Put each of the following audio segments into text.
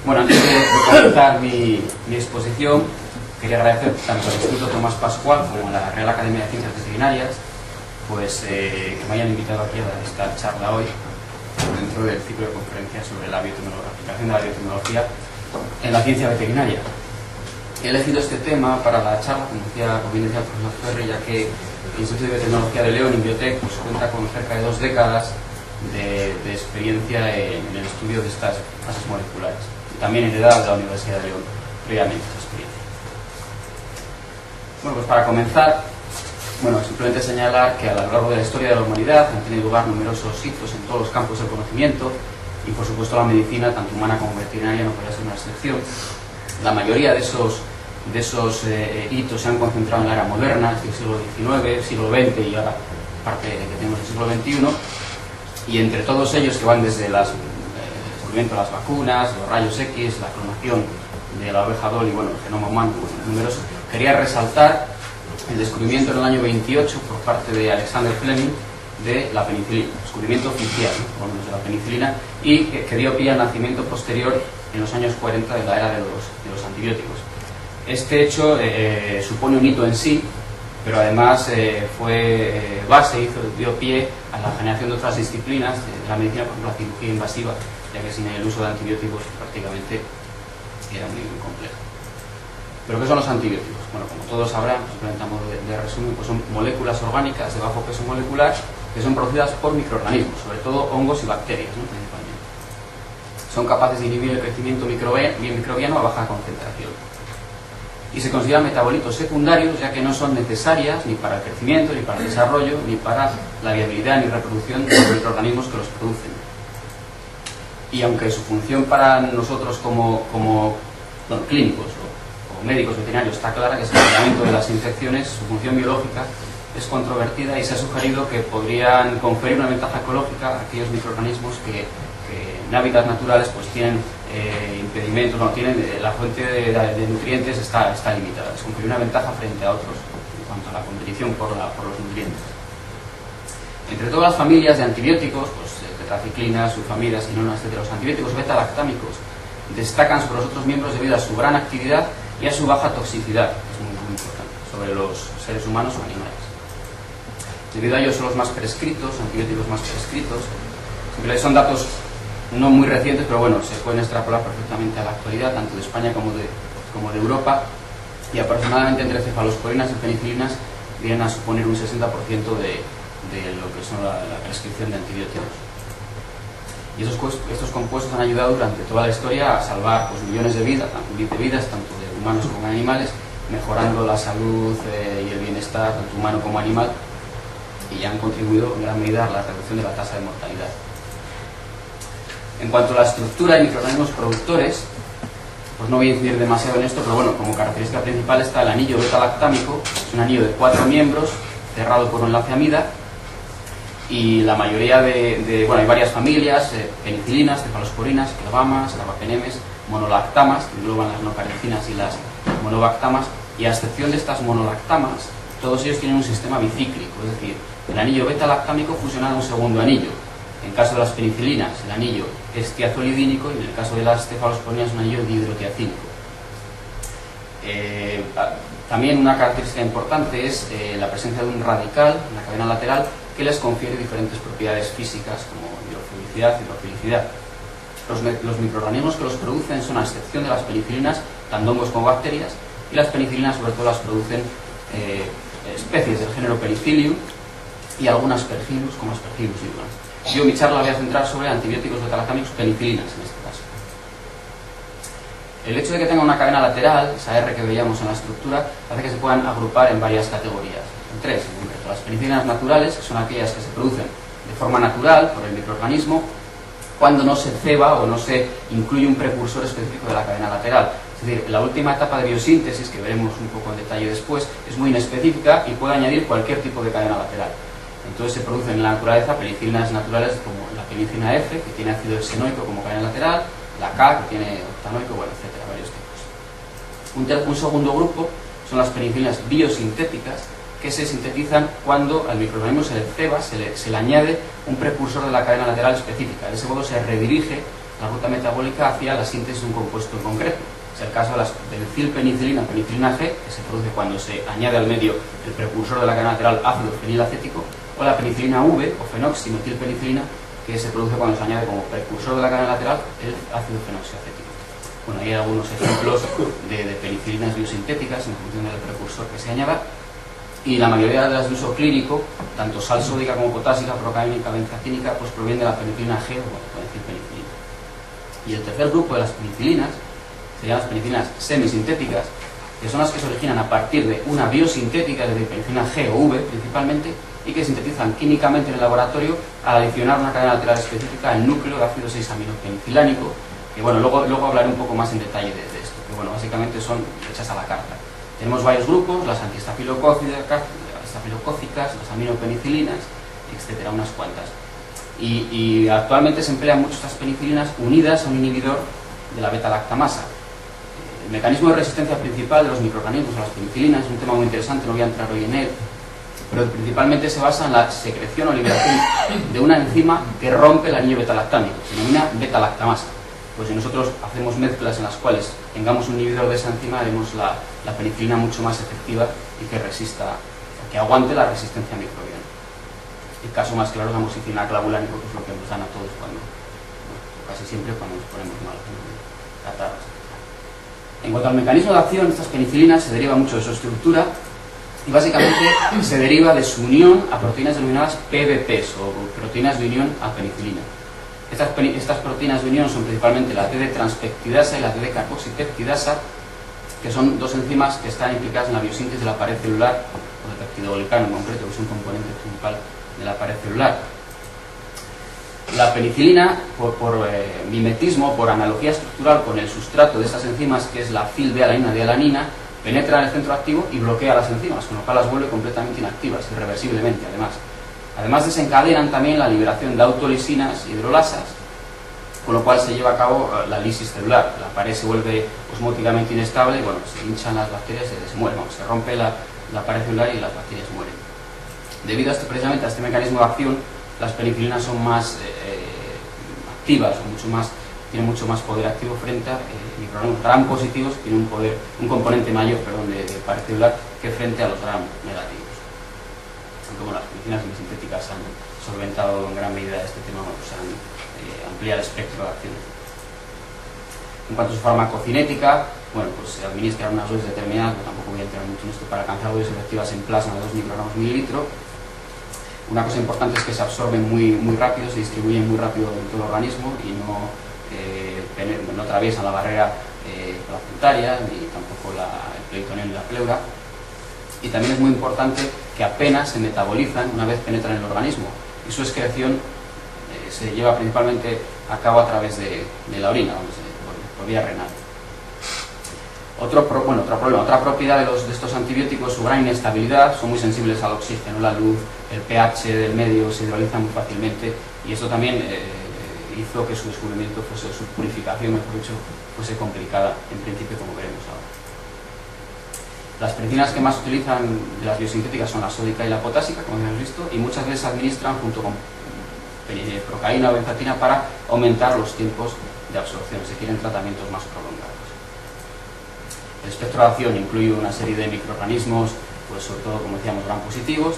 Bueno, antes de comenzar mi exposición, quería agradecer tanto al Instituto Tomás Pascual como a la Real Academia de Ciencias Veterinarias pues, que me hayan invitado aquí a dar esta charla hoy dentro del ciclo de conferencias sobre la aplicación de la biotecnología en la ciencia veterinaria. He elegido este tema para la charla, como bien decía el profesor Ferri, ya que el Instituto de Biotecnología de León, Inbiotec, pues, cuenta con cerca de 2 décadas de experiencia en el estudio de estas bases moleculares. También heredada de la Universidad de León previamente esta experiencia. Bueno, pues para comenzar, simplemente señalar que a lo largo de la historia de la humanidad han tenido lugar numerosos hitos en todos los campos del conocimiento y por supuesto la medicina, tanto humana como veterinaria, no podría ser una excepción. La mayoría de esos hitos se han concentrado en la era moderna, es decir, siglo XIX, siglo XX y ahora parte que tenemos el siglo XXI, y entre todos ellos que van desde el descubrimiento de las vacunas, los rayos X, la clonación de la oveja Dolly, el genoma humano, numerosos, quería resaltar el descubrimiento en el año 28 por parte de Alexander Fleming de la penicilina, descubrimiento oficial, por lo menos de la penicilina, y que dio pie al nacimiento posterior en los años 40 de la era de los antibióticos. Este hecho supone un hito en sí, pero además fue base, dio pie a la generación de otras disciplinas de la medicina, por ejemplo la cirugía invasiva, ya que sin el uso de antibióticos prácticamente era muy complejo. ¿Pero qué son los antibióticos? Bueno, como todos sabrán, simplemente a modo de resumen, pues son moléculas orgánicas de bajo peso molecular que son producidas por microorganismos, sobre todo hongos y bacterias, principalmente. Son capaces de inhibir el crecimiento microbiano a baja concentración. Y se consideran metabolitos secundarios, ya que no son necesarias ni para el crecimiento, ni para el desarrollo, ni para la viabilidad ni reproducción de los microorganismos que los producen. Y aunque su función para nosotros como clínicos o médicos veterinarios está clara, que es el tratamiento de las infecciones, su función biológica es controvertida y se ha sugerido que podrían conferir una ventaja ecológica a aquellos microorganismos que en hábitats naturales pues tienen impedimentos, la fuente de nutrientes está limitada. Les confiere una ventaja frente a otros en cuanto a la competición por los nutrientes. Entre todas las familias de antibióticos, tetraciclinas, sulfamidas, quinonas, etc., los antibióticos beta-lactámicos destacan sobre los otros miembros debido a su gran actividad y a su baja toxicidad, que es muy importante, sobre los seres humanos o animales. Debido a ello son los más prescritos, antibióticos más prescritos. Son datos no muy recientes, pero se pueden extrapolar perfectamente a la actualidad, tanto de España como de Europa, y aproximadamente entre cefalosporinas y penicilinas vienen a suponer un 60% de lo que son la prescripción de antibióticos. Y estos compuestos han ayudado durante toda la historia a salvar millones de vidas, tanto de humanos como de animales, mejorando la salud y el bienestar tanto humano como animal, y han contribuido en gran medida a la reducción de la tasa de mortalidad. En cuanto a la estructura de microorganismos productores, pues no voy a incidir demasiado en esto, pero como característica principal está el anillo beta-lactámico, es un anillo de 4 miembros, cerrado por un enlace amida, y la mayoría hay varias familias, penicilinas, cefalosporinas, clavamas, carbapenemes, monolactamas, que engloban las nocaricinas y las monobactamas, y a excepción de estas monolactamas, todos ellos tienen un sistema bicíclico, es decir, el anillo beta-lactámico fusiona en un segundo anillo. En el caso de las penicilinas, el anillo es tiazolidínico, y en el caso de las cefalosporinas, un anillo dihidrotiacínico. También una característica importante es la presencia de un radical en la cadena lateral que les confiere diferentes propiedades físicas como hidrofilicidad y hidrofilicidad. Los microorganismos que los producen son, a excepción de las penicilinas, tanto hongos como bacterias, y las penicilinas sobre todo las producen especies del género Penicillium y algunas Aspergillus como Aspergillus nigrans. Yo mi charla voy a centrar sobre antibióticos beta-lactámicos, penicilinas en este caso. El hecho de que tenga una cadena lateral, esa R que veíamos en la estructura, hace que se puedan agrupar en varias categorías, en 3 en concreto. Las penicilinas naturales, que son aquellas que se producen de forma natural por el microorganismo, cuando no se ceba o no se incluye un precursor específico de la cadena lateral. Es decir, la última etapa de biosíntesis, que veremos un poco en detalle después, es muy inespecífica y puede añadir cualquier tipo de cadena lateral. Entonces se producen en la naturaleza penicilinas naturales como la penicilina F, que tiene ácido hexenoico como cadena lateral, la K, que tiene octanoico, etcétera, varios tipos. Un segundo grupo son las penicilinas biosintéticas, que se sintetizan cuando al microorganismo se le ceba, se le añade un precursor de la cadena lateral específica. De ese modo se redirige la ruta metabólica hacia la síntesis de un compuesto en concreto. Es el caso de benzilpenicilina, penicilina G, que se produce cuando se añade al medio el precursor de la cadena lateral ácido fenilacético, o la penicilina V, o fenoximetilpenicilina, que se produce cuando se añade como precursor de la cadena lateral el ácido fenoxiacético. Bueno, hay algunos ejemplos de penicilinas biosintéticas en función del precursor que se añada, y la mayoría de las de uso clínico, tanto sal sódica como potásica, procaínica, benzacínica, pues provienen de la penicilina G o benzilpenicilina. Y el tercer grupo de las penicilinas serían las penicilinas semisintéticas, que son las que se originan a partir de una biosintética, es decir, penicilina G o V principalmente, y que sintetizan químicamente en el laboratorio al adicionar una cadena lateral específica al núcleo de ácido 6-aminopenifilánico, que bueno, luego hablaré un poco más en detalle de esto, que bueno, básicamente son hechas a la carta. Tenemos varios grupos, las antiestafilocócicas, las aminopenicilinas, etcétera, unas cuantas. Y actualmente se emplean mucho estas penicilinas unidas a un inhibidor de la beta-lactamasa. El mecanismo de resistencia principal de los microorganismos a las penicilinas es un tema muy interesante, no voy a entrar hoy en él, pero principalmente se basa en la secreción o liberación de una enzima que rompe el anillo beta-lactámico, se denomina beta-lactamasa. Pues si nosotros hacemos mezclas en las cuales tengamos un inhibidor de esa enzima, haremos la penicilina mucho más efectiva y que resista, que aguante la resistencia microbiana. El caso más claro es la amoxicilina clavulánica, que es lo que nos dan a todos cuando, casi siempre cuando nos ponemos mal, catarros. En cuanto al mecanismo de acción, estas penicilinas se deriva mucho de su estructura y básicamente se deriva de su unión a proteínas denominadas PBPs o proteínas de unión a penicilina. Estas proteínas de unión son principalmente la TD-transpeptidasa y la TD-carboxipeptidasa, que son dos enzimas que están implicadas en la biosíntesis de la pared celular, o del peptidoglicano en concreto, que es un componente principal de la pared celular. La penicilina, por mimetismo, por analogía estructural con el sustrato de esas enzimas, que es la fil-B-alanina-D-alanina, penetra en el centro activo y bloquea las enzimas, con lo cual las vuelve completamente inactivas, irreversiblemente además. Además desencadenan también la liberación de autolisinas y hidrolasas, con lo cual se lleva a cabo la lisis celular. La pared se vuelve osmóticamente inestable y bueno, se hinchan las bacterias y se mueren, se rompe la pared celular y las bacterias mueren. Debido precisamente a este mecanismo de acción, las penicilinas son más activas, tienen mucho más poder activo frente a microorganismos gram positivos, tienen un componente mayor de pared celular que frente a los gram negativos. Aunque bueno, las penicilinas semisintéticas han solventado en gran medida este tema, pues han ampliado el espectro de acción. En cuanto a su farmacocinética, bueno, pues se administran unas dosis determinadas, pero tampoco voy a entrar mucho en esto, para alcanzar dosis efectivas en plasma de 2 microgramos mililitro. Una cosa importante es que se absorben muy rápido, se distribuyen muy rápido en todo el organismo y no atraviesan la barrera placentaria ni tampoco el peritoneo ni la pleura. Y también es muy importante que apenas se metabolizan una vez penetran en el organismo y su excreción se lleva principalmente a cabo a través de la orina, por vía renal. Otra propiedad de estos antibióticos, su gran inestabilidad, son muy sensibles al oxígeno, la luz, el pH del medio, se hidrolizan muy fácilmente y esto también hizo que su descubrimiento su purificación, mejor dicho, fuese complicada en principio, como veremos ahora. Las penicilinas que más utilizan de las biosintéticas son la sódica y la potásica, como hemos visto, y muchas veces se administran junto con procaína o benzatina para aumentar los tiempos de absorción, si quieren tratamientos más prolongados. El espectro de acción incluye una serie de microorganismos, pues sobre todo, como decíamos, gram positivos,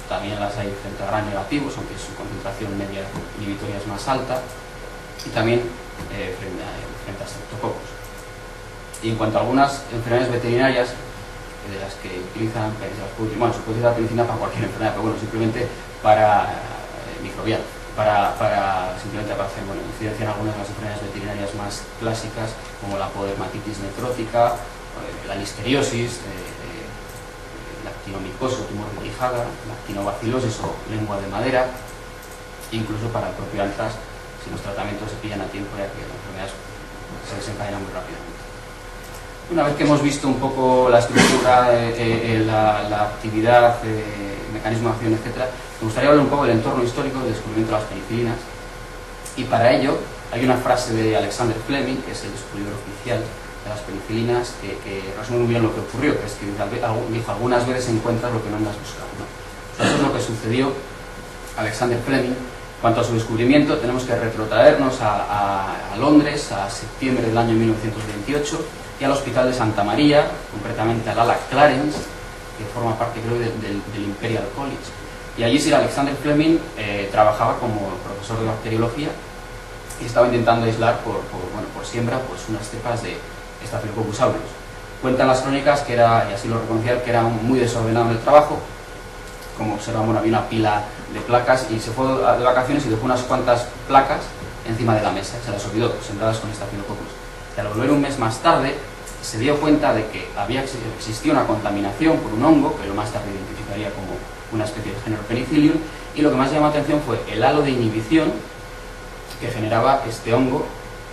también las hay frente a gram negativos, aunque su concentración media inhibitoria es más alta, y también frente a streptococos. Y en cuanto a algunas enfermedades veterinarias, de las que utilizan, se puede utilizar penicilina para cualquier enfermedad, pero bueno, simplemente para microbial, simplemente para hacer incidencia en algunas de las enfermedades veterinarias más clásicas, como la podermatitis necrótica, la listeriosis, la actinomicosis o tumor de Quijada, la actinobacilosis o lengua de madera, incluso para el propio antras, si los tratamientos se pillan a tiempo, ya que la enfermedad se desencadena muy rápidamente. Una vez que hemos visto un poco la estructura, la actividad, el mecanismo de acción, etc., me gustaría hablar un poco del entorno histórico del descubrimiento de las penicilinas. Y para ello hay una frase de Alexander Fleming, que es el descubridor oficial de las penicilinas, que resume muy bien lo que ocurrió, que es que dijo: algunas veces encuentras lo que no andas buscando, ¿no? Eso es lo que sucedió a Alexander Fleming Cuanto a su descubrimiento, tenemos que retrotraernos a Londres, a septiembre del año 1928, y al Hospital de Santa María, concretamente al ala Clarence, que forma parte, creo, del Imperial College. Y allí Sir Alexander Fleming trabajaba como profesor de bacteriología y estaba intentando aislar por siembra pues, unas cepas de Staphylococcus aureus. Cuentan las crónicas que era, y así lo reconocía, que era muy desordenado el trabajo. Como observamos, había una pila de placas y se fue de vacaciones y dejó unas cuantas placas encima de la mesa, se las olvidó, sembradas con Staphylococcus. Y al volver un mes más tarde, se dio cuenta de que existía una contaminación por un hongo, que lo más tarde identificaría como una especie de género Penicillium, y lo que más llamó la atención fue el halo de inhibición que generaba este hongo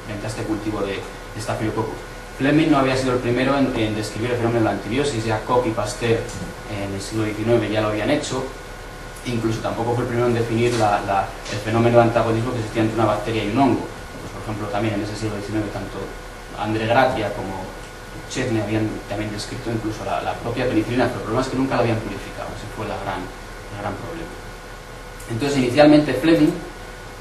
frente a este cultivo de Staphylococcus. Fleming no había sido el primero en describir el fenómeno de la antibiosis, ya Koch y Pasteur en el siglo XIX ya lo habían hecho, incluso tampoco fue el primero en definir el fenómeno de antagonismo que existía entre una bacteria y un hongo. Pues, por ejemplo, también en ese siglo XIX tanto André Gracia como Chesney habían también descrito incluso la propia penicilina, pero el problema es que nunca la habían purificado, ese fue el gran problema. Entonces, inicialmente Fleming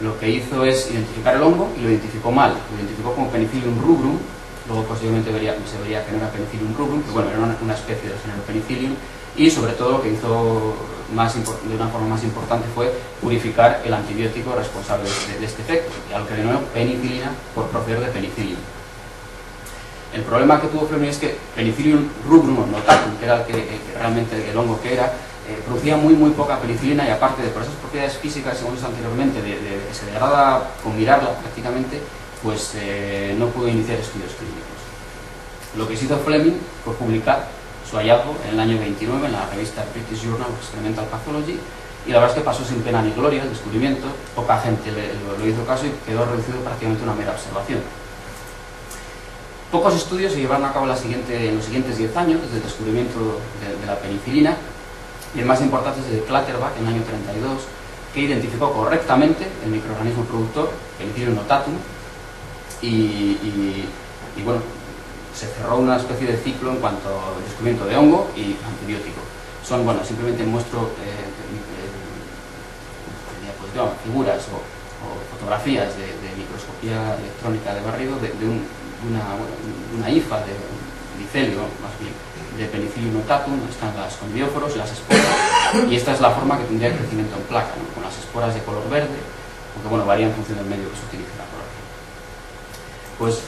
lo que hizo es identificar el hongo y lo identificó mal, lo identificó como Penicillium rubrum, luego posteriormente se vería que no era Penicillium rubrum, que bueno, era una especie del género Penicillium, y sobre todo lo que hizo de una forma más importante fue purificar el antibiótico responsable de este efecto, y algo que denominó penicilina por proceder de penicillium. El problema que tuvo Fleming es que Penicillium rubrum o notatum, que era el que realmente el hongo que era, producía muy poca penicilina, y aparte de por esas propiedades físicas, según visto anteriormente, de que se degrada con mirarla prácticamente, pues no pudo iniciar estudios clínicos. Lo que hizo Fleming fue publicar su hallazgo en el año 29 en la revista British Journal of Experimental Pathology, y la verdad es que pasó sin pena ni gloria el descubrimiento, poca gente lo hizo caso y quedó reducido prácticamente a una mera observación. Pocos estudios se llevaron a cabo en los siguientes 10 años, desde el descubrimiento de la penicilina, y el más importante es el de Clutterbuck en el año 32, que identificó correctamente el microorganismo productor, Penicillium notatum, y bueno, se cerró una especie de ciclo en cuanto al descubrimiento de hongo y antibiótico. Son, bueno, simplemente muestro figuras o fotografías de microscopía electrónica de barrido de una hifa de micelio, más bien, de Penicillium notatum. Están los condióforos y las esporas, y esta es la forma que tendría el crecimiento en placa, ¿no? Con las esporas de color verde, aunque bueno, varía en función del medio que se utilice la coloración. Pues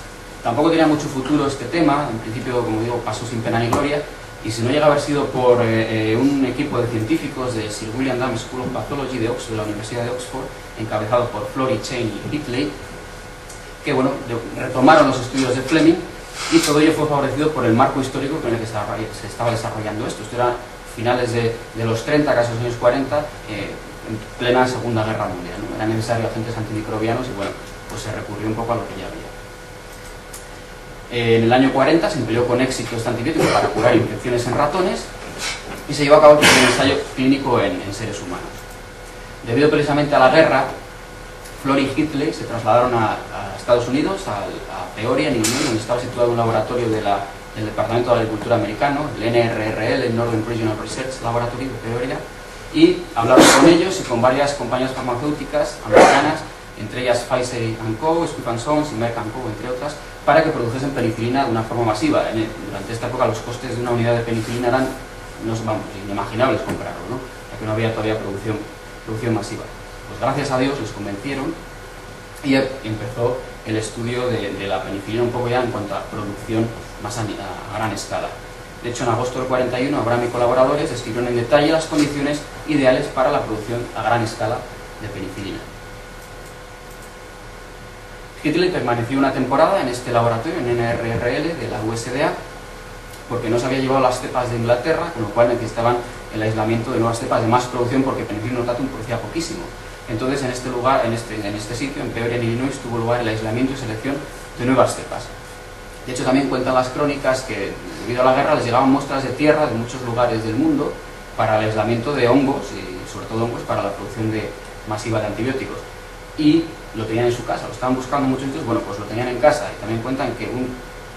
tampoco tenía mucho futuro este tema, en principio, como digo, pasó sin pena ni gloria, y si no llega a haber sido por un equipo de científicos de Sir William Dam School of Pathology de la Universidad de Oxford, encabezado por Florey, Chain y Hitley, que bueno, retomaron los estudios de Fleming, y todo ello fue favorecido por el marco histórico en el que se estaba desarrollando esto. Esto era finales de los 30, casi los años 40, en plena Segunda Guerra Mundial, ¿no? Era necesario agentes antimicrobianos y bueno, pues se recurrió un poco a lo que ya había. En el año 40 se empleó con éxito este antibiótico para curar infecciones en ratones y se llevó a cabo el primer ensayo clínico en seres humanos. Debido precisamente a la guerra, Florey y Hitley se trasladaron a Estados Unidos, a Peoria, en Illinois, donde estaba situado un laboratorio del Departamento de Agricultura americano, el NRRL, el Northern Regional Research Laboratory de Peoria, y hablaron con ellos y con varias compañías farmacéuticas americanas, entre ellas Pfizer & Co., Smith & Sons y Merck & Co., entre otras, para que produjesen penicilina de una forma masiva. Durante esta época los costes de una unidad de penicilina eran inimaginables comprarlo, ¿no? Ya que no había todavía producción masiva. Pues gracias a Dios les convencieron y empezó el estudio de la penicilina un poco ya en cuanto a producción más a gran escala. De hecho, en agosto del 41, Abraham y colaboradores describieron en detalle las condiciones ideales para la producción a gran escala de penicilina. Hitley permaneció una temporada en este laboratorio, en NRRL de la USDA, porque no se había llevado las cepas de Inglaterra, con lo cual necesitaban el aislamiento de nuevas cepas de más producción, porque Penicillium notatum producía poquísimo. Entonces, en este lugar, en este sitio, en Peoria, en Illinois, tuvo lugar el aislamiento y selección de nuevas cepas. De hecho, también cuentan las crónicas que, debido a la guerra, les llegaban muestras de tierra de muchos lugares del mundo para el aislamiento de hongos, y sobre todo hongos para la producción masiva de antibióticos. Y lo tenían en su casa, lo estaban buscando muchos sitios, bueno, pues lo tenían en casa. Y también cuentan que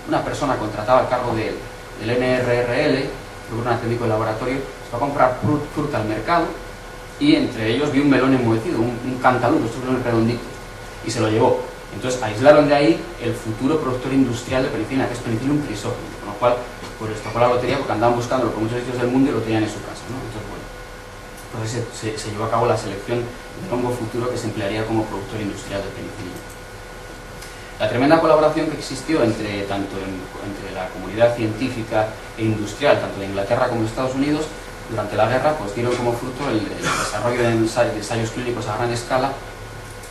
una persona contratada al cargo del NRRL, un técnico de laboratorio, fue a comprar fruta al mercado y entre ellos vi un melón enmohecido, un cantalupe, estos melones redonditos, y se lo llevó. Entonces aislaron de ahí el futuro productor industrial de penicilina, que es Penicillium chrysochlum, con lo cual pues les tocó la lotería porque andaban buscándolo por muchos sitios del mundo y lo tenían en su casa, ¿no? Entonces, bueno, pues se llevó a cabo la selección del hongo futuro que se emplearía como productor industrial de penicilina. La tremenda colaboración que existió entre la comunidad científica e industrial, tanto de Inglaterra como de Estados Unidos, durante la guerra, pues dieron como fruto el desarrollo de ensayos clínicos a gran escala,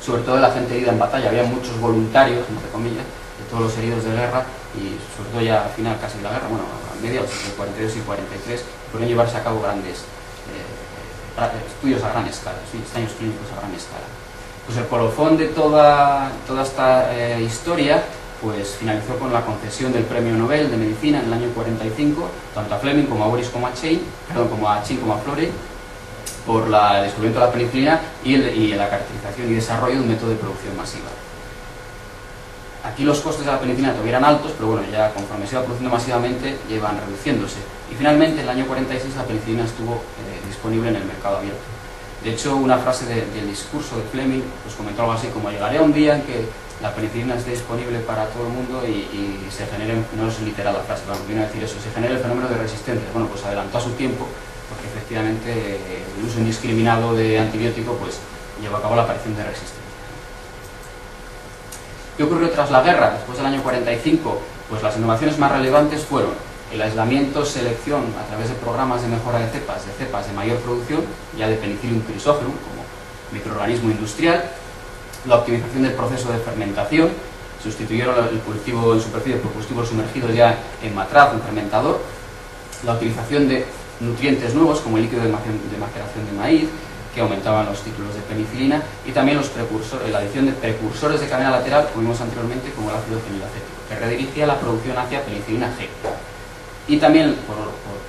sobre todo de la gente herida en batalla. Había muchos voluntarios, entre comillas, de todos los heridos de guerra, y sobre todo ya al final casi de la guerra, bueno, a mediados del 42 y 43, pudieron llevarse a cabo grandes estudios a gran escala, ¿sí? Ensayos clínicos a gran escala. Pues el colofón de toda esta historia pues finalizó con la concesión del Premio Nobel de Medicina en el año 45, tanto a Fleming como a Boris como a Chin como a Florey, por el descubrimiento de la penicilina y la caracterización y desarrollo de un método de producción masiva. Aquí los costes de la penicilina todavía eran altos, pero bueno, ya conforme se iba produciendo masivamente, ya iban reduciéndose. Y finalmente, en el año 46, la penicilina estuvo disponible en el mercado abierto. De hecho, una frase del discurso de Fleming pues comentó algo así como: llegará un día en que la penicilina esté disponible para todo el mundo y se genere, no es literal la frase, vamos, viene a decir eso, se genere el fenómeno de resistencia. Bueno, pues adelantó a su tiempo, porque efectivamente el uso indiscriminado de antibiótico pues llevó a cabo la aparición de resistencia. ¿Qué ocurrió tras la guerra? Después del año 45, pues las innovaciones más relevantes fueron el aislamiento, selección a través de programas de mejora de cepas de mayor producción, ya de Penicillium chrysochlum como microorganismo industrial, la optimización del proceso de fermentación, sustituyeron el cultivo en superficie por cultivos sumergidos ya en matraz, un fermentador, la utilización de nutrientes nuevos como el líquido de maceración de maíz, que aumentaban los títulos de penicilina, y también la adición de precursores de cadena lateral, como vimos anteriormente, como el ácido fenilacético, que redirigía la producción hacia penicilina G. Y también,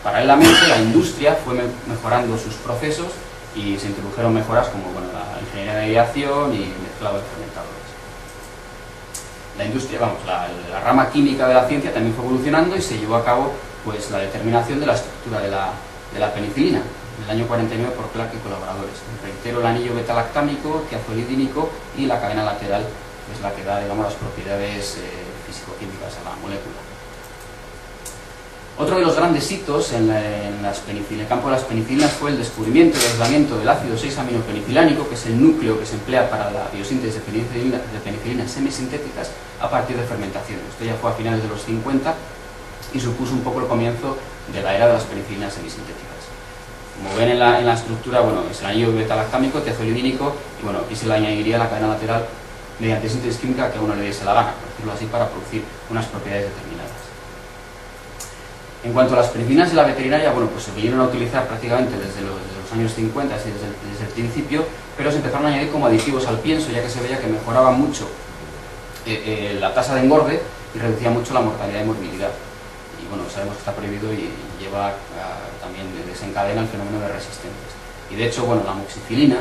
paralelamente, la industria fue mejorando sus procesos y se introdujeron mejoras como la ingeniería de aireación y mezclado de fermentadores. La industria, la rama química de la ciencia también fue evolucionando y se llevó a cabo pues la determinación de la estructura de la penicilina en el año 49 por Clark y colaboradores. Reitero, el anillo beta-lactámico, tiazolidínico y la cadena lateral, que es la que da, digamos, las propiedades físico-químicas a la molécula. Otro de los grandes hitos en el campo de las penicilinas fue el descubrimiento y aislamiento del ácido 6-aminopenifilánico, que es el núcleo que se emplea para la biosíntesis de penicilinas semisintéticas a partir de fermentación. Esto ya fue a finales de los 50 y supuso un poco el comienzo de la era de las penicilinas semisintéticas. Como ven en la estructura, bueno, es el anillo beta-lactámico, tiazolidínico, y bueno, aquí se le añadiría la cadena lateral mediante síntesis química que a uno le diese la gana, por decirlo así, para producir unas propiedades determinadas. En cuanto a las penicilinas y la veterinaria, bueno, pues se vinieron a utilizar prácticamente desde los años 50, así desde el principio, pero se empezaron a añadir como aditivos al pienso, ya que se veía que mejoraba mucho la tasa de engorde y reducía mucho la mortalidad y morbilidad. Y bueno, sabemos que está prohibido y también desencadena el fenómeno de resistencias. Y de hecho, bueno, la amoxicilina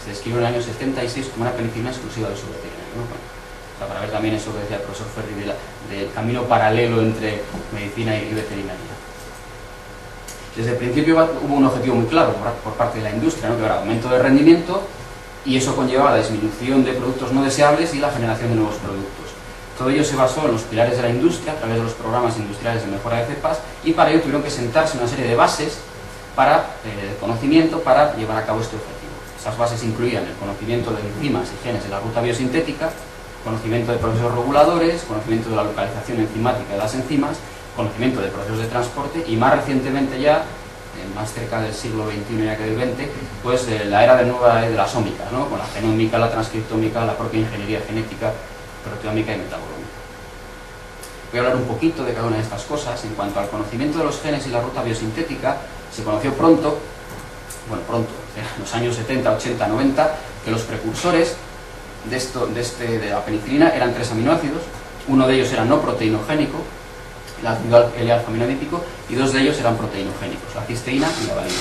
se describió en el año 76 como una penicilina exclusiva de su veterinario, ¿no? Bueno, o sea, para ver también eso que decía el profesor Ferri del camino paralelo entre medicina y veterinaria. Desde el principio hubo un objetivo muy claro por parte de la industria, ¿no? Que era aumento de rendimiento, y eso conllevaba la disminución de productos no deseables y la generación de nuevos productos. Todo ello se basó en los pilares de la industria a través de los programas industriales de mejora de cepas, y para ello tuvieron que sentarse una serie de bases de conocimiento para llevar a cabo este objetivo. Esas bases incluían el conocimiento de enzimas y genes de la ruta biosintética, conocimiento de procesos reguladores, conocimiento de la localización enzimática de las enzimas, conocimiento de procesos de transporte y más recientemente ya, más cerca del siglo XXI ya que del XX, pues la era de las ómicas, ¿no? Con la genómica, la transcriptómica, la propia ingeniería genética, proteómica y metabolomica. Voy a hablar un poquito de cada una de estas cosas. En cuanto al conocimiento de los genes y la ruta biosintética, se conoció pronto, en los años 70, 80, 90, que los precursores de la penicilina eran 3 aminoácidos. Uno de ellos era no proteinogénico, el alfa-aminodípico, y 2 de ellos eran proteinogénicos, la cisteína y la valina.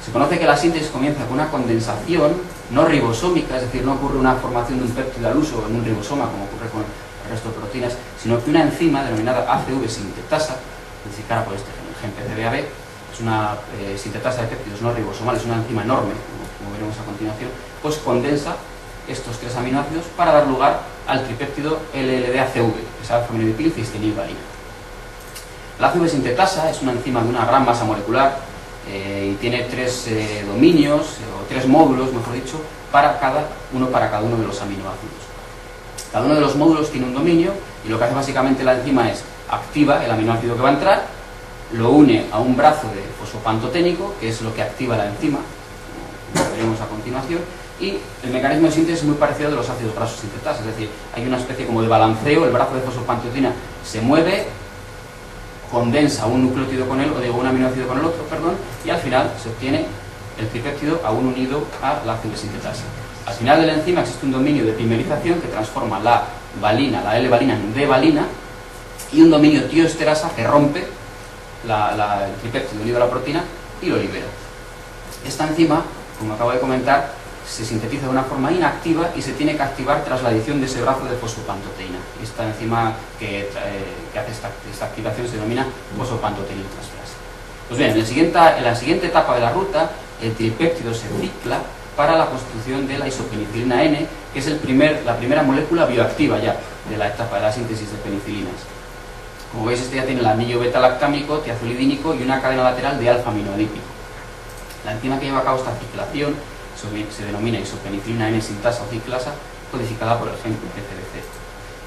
Se conoce que la síntesis comienza con una condensación no ribosómica, es decir, no ocurre una formación de un péptido al uso en un ribosoma como ocurre con el resto de proteínas, sino que una enzima denominada ACV sintetasa, identificada por este gen PCBAB, es una sintetasa de péptidos no ribosomal, es una enzima enorme, como veremos a continuación, pues condensa estos 3 aminoácidos para dar lugar al tripéptido LLD-ACV, que es alfa-aminodipil cistenilvalina. La ACV sintetasa es una enzima de una gran masa molecular y tiene 3 dominios, o 3 módulos, mejor dicho, para cada uno de los aminoácidos. Cada uno de los módulos tiene un dominio y lo que hace básicamente la enzima es activa el aminoácido que va a entrar, lo une a un brazo de fosfopantoténico, que es lo que activa la enzima, como veremos a continuación, y el mecanismo de síntesis es muy parecido al de los ácidos grasos sintetases, es decir, hay una especie como de balanceo, el brazo de fosfopantotina se mueve, condensa un nucleótido con él, o digo un aminoácido con el otro, perdón, y al final se obtiene el tripéptido aún unido a la ACV sintetasa. Al final de la enzima existe un dominio de primerización que transforma la valina, la L-valina en D-valina, y un dominio tioesterasa que rompe el tripéptido unido a la proteína y lo libera. Esta enzima, como acabo de comentar, se sintetiza de una forma inactiva y se tiene que activar tras la adición de ese brazo de fosfopantoteína. Esta enzima que hace esta activación se denomina fosfopantoteína transferasa. Pues bien, en la siguiente etapa de la ruta, el tripéptido se cicla para la constitución de la isopenicilina N, que es la primera molécula bioactiva ya de la etapa de la síntesis de penicilinas. Como veis, este ya tiene el anillo beta-lactámico, tiazolidínico y una cadena lateral de alfa-aminoadípico. La enzima que lleva a cabo esta ciclación se denomina isopenicilina N sintasa o ciclasa, codificada por el gen PCBC.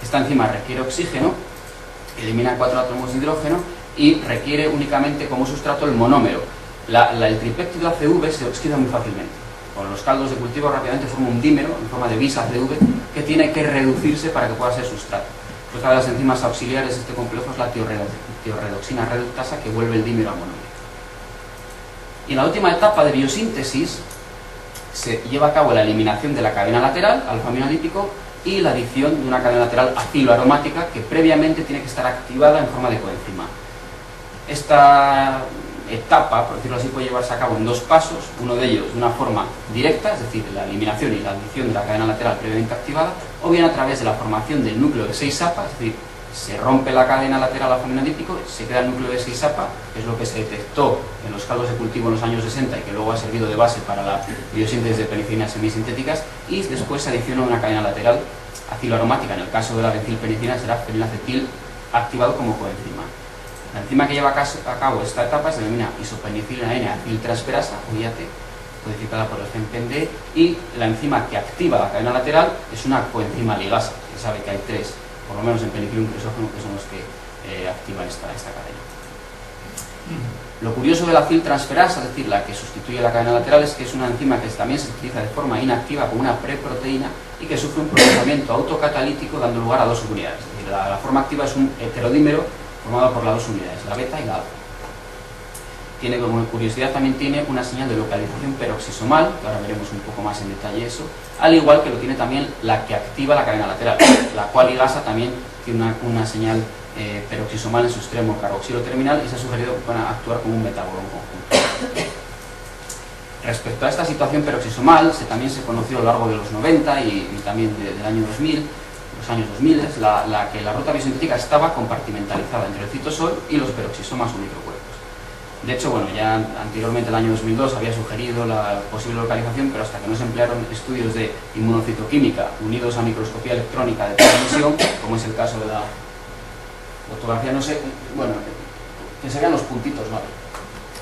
Esta enzima requiere oxígeno, elimina 4 átomos de hidrógeno y requiere únicamente como sustrato el monómero. El tripéptido ACV se oxida muy fácilmente. Con los caldos de cultivo rápidamente forma un dímero en forma de bis ACV que tiene que reducirse para que pueda ser sustrato. Otra de las enzimas auxiliares de este complejo es la tiorredoxina reductasa, que vuelve el dímero a monómero. Y en la última etapa de biosíntesis se lleva a cabo la eliminación de la cadena lateral, alfa-aminodípico, y la adición de una cadena lateral acilo-aromática que previamente tiene que estar activada en forma de coenzima. Esta etapa, por decirlo así, puede llevarse a cabo en 2 pasos, uno de ellos de una forma directa, es decir, la eliminación y la adición de la cadena lateral previamente activada, o bien a través de la formación del núcleo de 6-APA, es decir, se rompe la cadena lateral alfa-aminodípico, se queda el núcleo de 6-APA, que es lo que se detectó en los caldos de cultivo en los años 60 y que luego ha servido de base para la biosíntesis de penicilinas semisintéticas, y después se adiciona una cadena lateral acilo-aromática. En el caso de la bencilpenicilina será fenilacetil activado como coenzima. La enzima que lleva a cabo esta etapa se denomina isopenicilina N-aciltransferasa, o IAT, codificada por el gen PEND, y la enzima que activa la cadena lateral es una coenzima ligasa, que sabe que hay 3, por lo menos en Penicillium crisógeno, que son los que activan esta cadena. Lo curioso de la aciltransferasa, es decir, la que sustituye la cadena lateral, es que es una enzima que también se utiliza de forma inactiva como una preproteína y que sufre un procesamiento autocatalítico dando lugar a 2 unidades. Es decir, la forma activa es un heterodímero formado por las 2 unidades, la beta y la alfa. Tiene, como curiosidad, también tiene una señal de localización peroxisomal, que ahora veremos un poco más en detalle eso, al igual que lo tiene también la que activa la cadena lateral, la cual ligasa también tiene una señal peroxisomal en su extremo carboxilo terminal y se ha sugerido que puedan actuar como un metabolón conjunto. Respecto a esta situación peroxisomal, también se conoció a lo largo de los 90 y también del año 2000, los años 2000, que la ruta biosintética estaba compartimentalizada entre el citosol y los peroxisomas o microcuerpos. De hecho, bueno, ya anteriormente, el año 2002, había sugerido la posible localización, pero hasta que no se emplearon estudios de inmunocitoquímica unidos a microscopía electrónica de transmisión, como es el caso de la fotografía, no sé, bueno, que se vean los puntitos, ¿vale?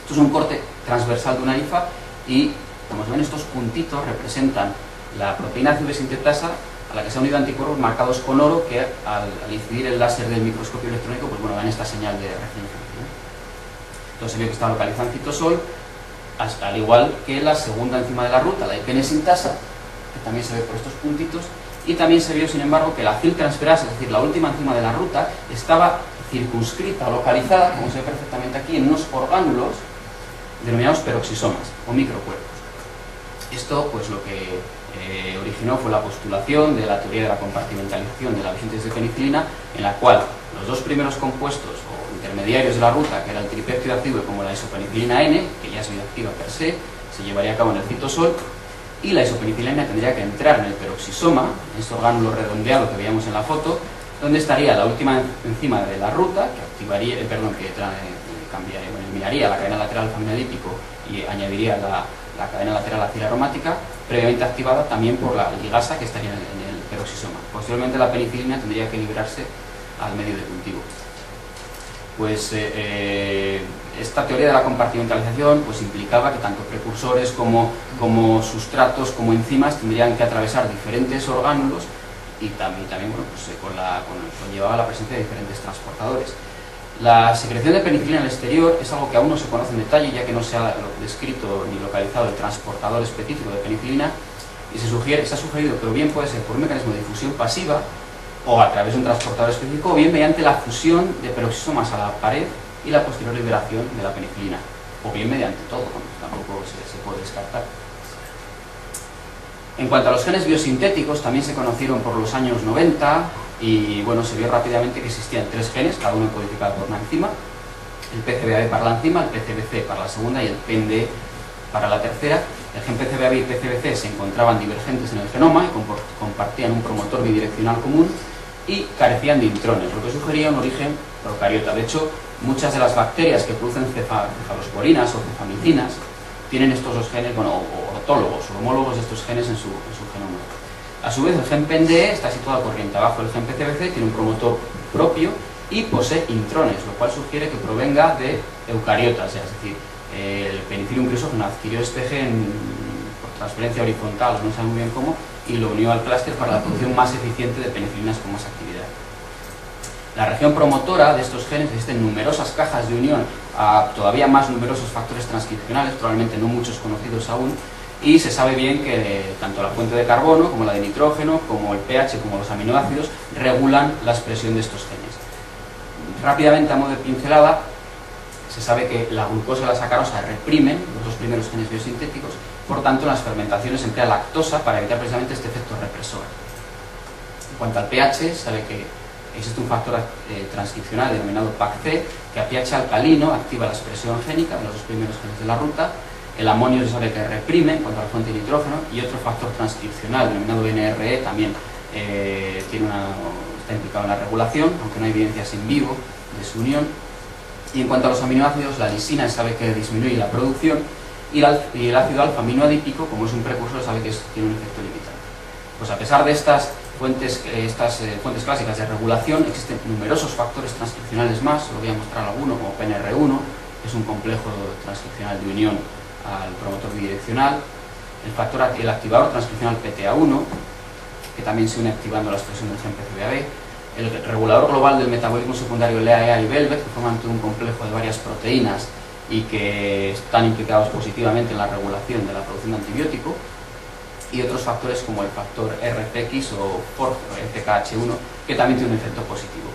Esto es un corte transversal de una hifa y, como se ven, estos puntitos representan la proteína ACV sintetasa a la que se han unido anticuerpos marcados con oro que al incidir el láser del microscopio electrónico, pues bueno, dan esta señal de referencia. Entonces se vio que está localizada en citosol, al igual que la segunda enzima de la ruta, la IPN sintasa, que también se ve por estos puntitos, y también se vio, sin embargo, que la aciltransferasa, es decir, la última enzima de la ruta, estaba circunscrita o localizada, como se ve perfectamente aquí, en unos orgánulos denominados peroxisomas o microcuerpos. Esto, pues lo que originó fue la postulación de la teoría de la compartimentalización de la biosíntesis de penicilina, en la cual los 2 primeros compuestos o intermediarios de la ruta, que era el tripéptido activo como la isopenicilina N, que ya es bioactiva per se llevaría a cabo en el citosol, y la isopenicilina tendría que entrar en el peroxisoma, en este orgánulo redondeado que veíamos en la foto, donde estaría la última enzima de la ruta, que eliminaría la cadena lateral alfa-aminodípico y añadiría la cadena lateral acil aromática, previamente activada también por la ligasa que estaría en el peroxisoma. Posteriormente la penicilina tendría que librarse al medio de cultivo. Pues esta teoría de la compartimentalización pues implicaba que tanto precursores como sustratos como enzimas tendrían que atravesar diferentes orgánulos y también bueno, pues, conllevaba la presencia de diferentes transportadores. La secreción de penicilina en el exterior es algo que aún no se conoce en detalle, ya que no se ha descrito ni localizado el transportador específico de penicilina, y se ha sugerido que o bien puede ser por un mecanismo de difusión pasiva o a través de un transportador específico, o bien mediante la fusión de peroxisomas a la pared y la posterior liberación de la penicilina, o bien mediante todo, tampoco se puede descartar. En cuanto a los genes biosintéticos, también se conocieron por los años 90 y bueno, se vio rápidamente que existían 3 genes, cada uno codificado por una enzima: el PCBAB para la enzima, el PCBC para la segunda y el PND para la tercera. El gen PCBAB y PCBC se encontraban divergentes en el genoma y compartían un promotor bidireccional común y carecían de intrones, lo que sugería un origen procariota. De hecho, muchas de las bacterias que producen cefalosporinas o cefamicinas tienen estos dos genes, bueno, o autólogos o homólogos de estos genes en su genoma. A su vez, el gen PND está situado corriente abajo del gen PCBC, tiene un promotor propio y posee intrones, lo cual sugiere que provenga de eucariotas, es decir, el Penicillium crisógeno adquirió este gen por transferencia horizontal, no sabe muy bien cómo, y lo unió al clúster para la producción más eficiente de penicilinas con más actividad. La región promotora de estos genes existen numerosas cajas de unión a todavía más numerosos factores transcripcionales, probablemente no muchos conocidos aún, y se sabe bien que tanto la fuente de carbono como la de nitrógeno, como el pH, como los aminoácidos, regulan la expresión de estos genes. Rápidamente, a modo de pincelada, se sabe que la glucosa y la sacarosa reprimen los dos primeros genes biosintéticos, por tanto en las fermentaciones se emplea lactosa para evitar precisamente este efecto represor. En cuanto al pH, se sabe que existe un factor transcripcional denominado PAC-C que a pH alcalino activa la expresión génica de los dos primeros genes de la ruta. El amonio se sabe que reprime en cuanto a la fuente de nitrógeno, y otro factor transcripcional denominado NRE también está implicado en la regulación, aunque no hay evidencias en vivo de su unión. Y en cuanto a los aminoácidos, la lisina se sabe que disminuye la producción y el ácido alfa-aminoadípico, como es un precursor, sabe que tiene un efecto limitante. Pues a pesar de estas fuentes clásicas de regulación, existen numerosos factores transcripcionales más. Os voy a mostrar alguno, como PNR1, que es un complejo transcripcional de unión al promotor bidireccional, el activador transcripcional PTA1, que también se une activando la expresión del gen PCBAB, el regulador global del metabolismo secundario LAEA y Velvet, que forman todo un complejo de varias proteínas y que están implicados positivamente en la regulación de la producción de antibiótico, y otros factores como el factor RPX o FKH1, que también tiene un efecto positivo.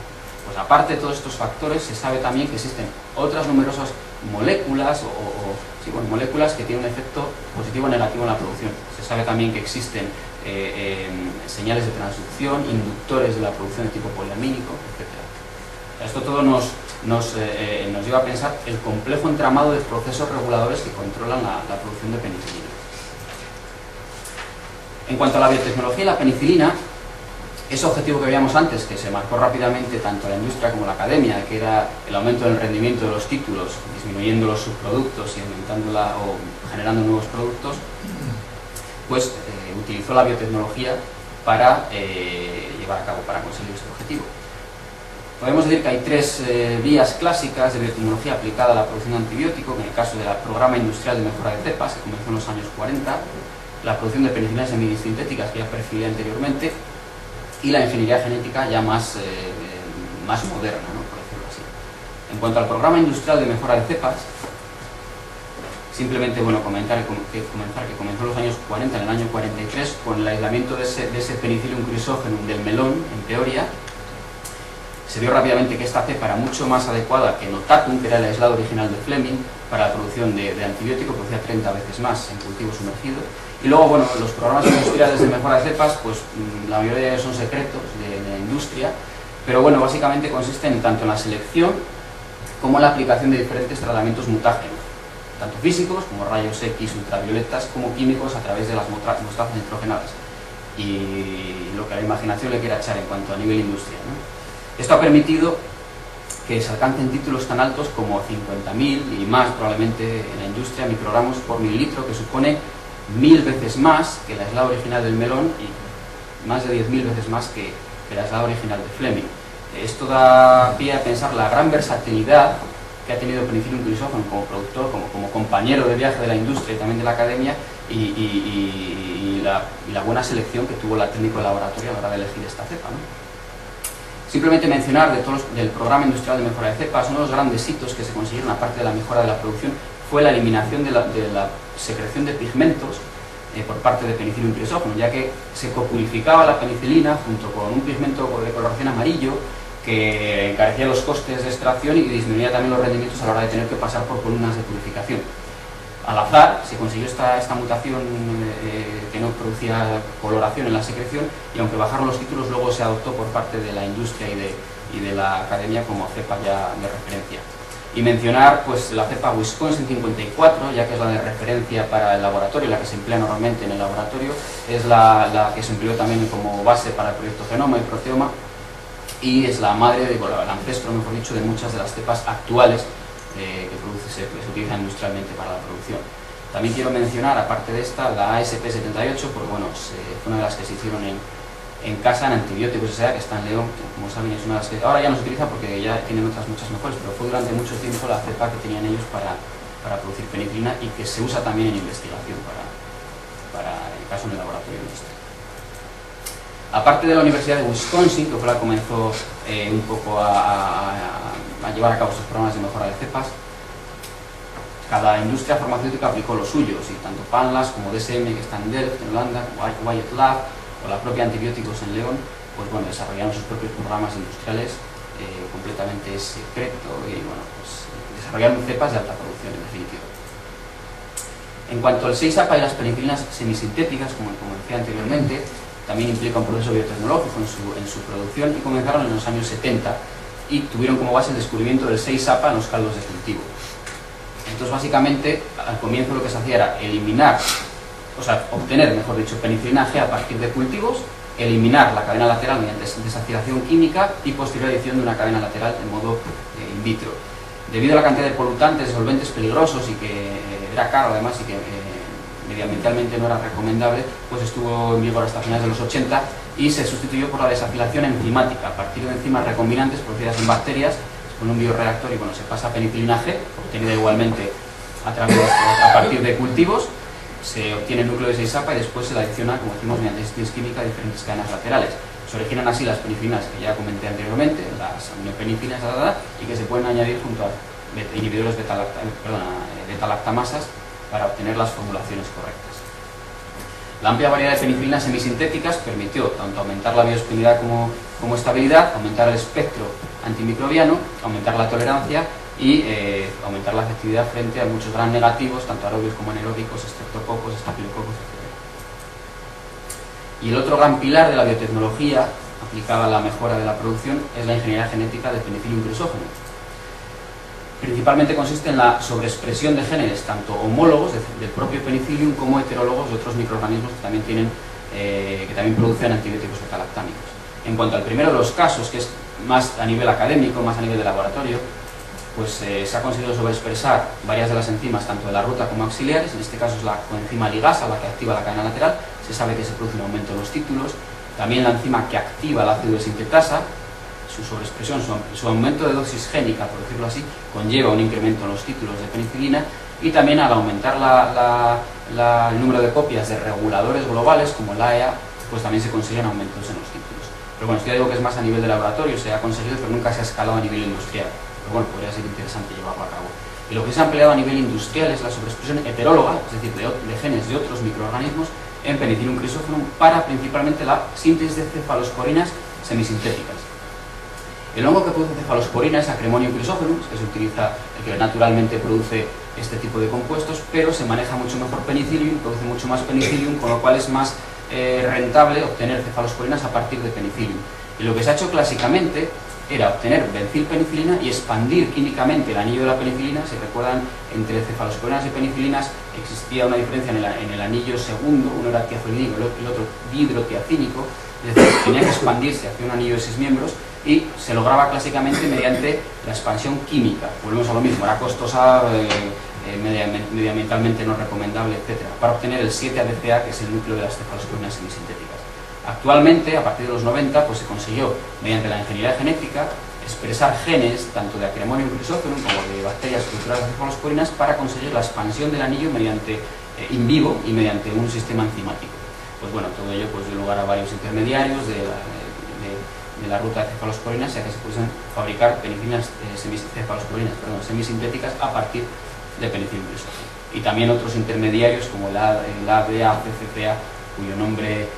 Pues aparte de todos estos factores, se sabe también que existen otras numerosas moléculas moléculas que tienen un efecto positivo o negativo en la producción. Se sabe también que existen señales de transducción, inductores de la producción de tipo poliamínico, etc. Esto todo nos lleva a pensar el complejo entramado de procesos reguladores que controlan la producción de penicilina. En cuanto a la biotecnología y la penicilina, ese objetivo que veíamos antes, que se marcó rápidamente tanto la industria como la academia, que era el aumento del rendimiento de los títulos, disminuyendo los subproductos y aumentándola o generando nuevos productos, pues utilizó la biotecnología para llevar a cabo, para conseguir este objetivo. Podemos decir que hay 3 vías clásicas de biotecnología aplicada a la producción de antibiótico, en el caso del programa industrial de mejora de cepas, que comenzó en los años 40, la producción de penicilinas semisintéticas, que ya percibí anteriormente, y la ingeniería genética ya más moderna, ¿no?, por decirlo así. En cuanto al programa industrial de mejora de cepas, simplemente comentar que comenzó en los años 40, en el año 43, con el aislamiento de ese Penicillium crisógenum del melón en Peoria. Se vio rápidamente que esta cepa era mucho más adecuada que Notatum, que era el aislado original de Fleming, para la producción de antibiótico, producía 30 veces más en cultivo sumergido. Y luego, los programas industriales de mejora de cepas, pues la mayoría de ellos son secretos de la industria, pero básicamente consisten tanto en la selección como en la aplicación de diferentes tratamientos mutágenos, tanto físicos como rayos X, ultravioletas, como químicos a través de las mostazas nitrogenadas, y lo que la imaginación le quiera echar en cuanto a nivel industrial, ¿no? Esto ha permitido que se alcancen títulos tan altos como 50.000 y más probablemente en la industria, microgramos por mililitro, que supone 1000 veces más que la aislada original del melón y más de 10.000 veces más que la aislada original de Fleming. Esto da pie a pensar la gran versatilidad que ha tenido Penicillium chrysophyllum como productor, como compañero de viaje de la industria y también de la academia, y la buena selección que tuvo la técnico de laboratorio a la hora de elegir esta cepa, ¿no? Simplemente mencionar del programa industrial de mejora de cepas, uno de los grandes hitos que se consiguieron, aparte de la mejora de la producción, fue la eliminación de la secreción de pigmentos por parte de Penicillium chrysophyllum, ya que se copurificaba la penicilina junto con un pigmento de coloración amarillo que encarecía los costes de extracción y disminuía también los rendimientos a la hora de tener que pasar por columnas de purificación. Al azar se consiguió esta mutación que no producía coloración en la secreción, y aunque bajaron los títulos, luego se adoptó por parte de la industria y de la academia como cepa ya de referencia. Y mencionar pues la cepa Wisconsin 54, ya que es la de referencia para el laboratorio, la que se emplea normalmente en el laboratorio, es la que se empleó también como base para el proyecto Genoma y Proteoma, y es la madre, el ancestro, mejor dicho, de muchas de las cepas actuales que se utilizan industrialmente para la producción. También quiero mencionar, aparte de esta, la ASP78, porque bueno, fue una de las que se hicieron en casa en antibióticos, que está en León, que como saben es una de las que ahora ya no se utiliza porque ya tienen otras muchas mejores, pero fue durante mucho tiempo la cepa que tenían ellos para producir penicilina, y que se usa también en investigación para el caso en el laboratorio nuestro. Aparte de la Universidad de Wisconsin, que fue la que comenzó un poco a llevar a cabo estos programas de mejora de cepas, cada industria farmacéutica aplicó los suyos, y tanto Panlas como DSM, que está en Delft, en Holanda, Wyatt Lab, o la propia Antibióticos en León, pues bueno, desarrollaron sus propios programas industriales completamente secreto, y bueno, pues desarrollaron cepas de alta producción, en definitiva. En cuanto al 6-APA y las penicilinas semisintéticas, como decía anteriormente, también implica un proceso biotecnológico en su producción, y comenzaron en los años 70 y tuvieron como base el descubrimiento del 6-APA en los caldos de cultivo. Entonces, básicamente, al comienzo lo que se hacía era obtener, mejor dicho, penicilina G a partir de cultivos, eliminar la cadena lateral mediante desacidación química y posterior adición de una cadena lateral en modo in vitro. Debido a la cantidad de polutantes, solventes peligrosos, y que era caro además, y que medioambientalmente no era recomendable, pues estuvo en vigor hasta finales de los 80 y se sustituyó por la desacilación enzimática a partir de enzimas recombinantes producidas en bacterias con un bioreactor, y bueno, se pasa a penicilina G, obtenida igualmente a partir de cultivos, se obtiene el núcleo de 6-APA y después se la adiciona, como decimos, mediante síntesis química a diferentes cadenas laterales. Se originan así las penicilinas que ya comenté anteriormente, las aminopenicinas, y que se pueden añadir junto a inhibidores beta-lactamasas para obtener las formulaciones correctas. La amplia variedad de penicilinas semisintéticas permitió tanto aumentar la biodisponibilidad como estabilidad, aumentar el espectro antimicrobiano, aumentar la tolerancia y aumentar la efectividad frente a muchos gram negativos, tanto aerobios como anaeróbicos, estreptococos, estafilococos, etc. Y el otro gran pilar de la biotecnología aplicada a la mejora de la producción es la ingeniería genética de Penicillium chrysophyllum. Principalmente consiste en la sobreexpresión de genes tanto homólogos del propio penicillium como heterólogos de otros microorganismos que también producen antibióticos beta-lactámicos. En cuanto al primero de los casos, que es más a nivel académico, más a nivel de laboratorio, pues se ha conseguido sobreexpresar varias de las enzimas, tanto de la ruta como auxiliares. En este caso es la coenzima ligasa la que activa la cadena lateral. Se sabe que se produce un aumento en los títulos. También la enzima que activa el ácido desintetasa, su sobreexpresión, su aumento de dosis génica, por decirlo así, conlleva un incremento en los títulos de penicilina, y también al aumentar el número de copias de reguladores globales como la AEA, pues también se consiguen aumentos en los títulos. Pero bueno, esto ya digo que es más a nivel de laboratorio, se ha conseguido, pero nunca se ha escalado a nivel industrial. Pero bueno, podría ser interesante llevarlo a cabo. Y lo que se ha empleado a nivel industrial es la sobreexpresión heteróloga, es decir, de genes de otros microorganismos en Penicillium chrysophyllum para principalmente la síntesis de cefalosporinas semisintéticas. El hongo que produce cefalosporinas es Acremonium chrysophyllum, que se utiliza, el que naturalmente produce este tipo de compuestos, pero se maneja mucho mejor Penicillium, produce mucho más Penicillium, con lo cual es más rentable obtener cefalosporinas a partir de Penicillium. Y lo que se ha hecho clásicamente era obtener bencilpenicilina y expandir químicamente el anillo de la penicilina. Si recuerdan, entre cefalosporinas y penicilinas existía una diferencia en el anillo segundo, uno era tiazolínico y el otro dihidrotiazínico, es decir, tenía que expandirse hacia un anillo de 6 miembros, y se lograba clásicamente mediante la expansión química. Volvemos a lo mismo, era costosa, medioambientalmente no recomendable, etc., para obtener el 7-ADCA, que es el núcleo de las cefalosporinas semisintéticas. Actualmente, a partir de los 90, pues se consiguió, mediante la ingeniería genética, expresar genes tanto de Acremonium chrysophyllum como de bacterias culturales de cefalosporinas para conseguir la expansión del anillo mediante in vivo y mediante un sistema enzimático. Pues bueno, todo ello pues dio lugar a varios intermediarios de la ruta de cefalosporinas, ya que se pueden fabricar penicilinas semisintéticas a partir de Penicillium chrysophyllum. Y también otros intermediarios como el ADA-CCPA, cuyo nombre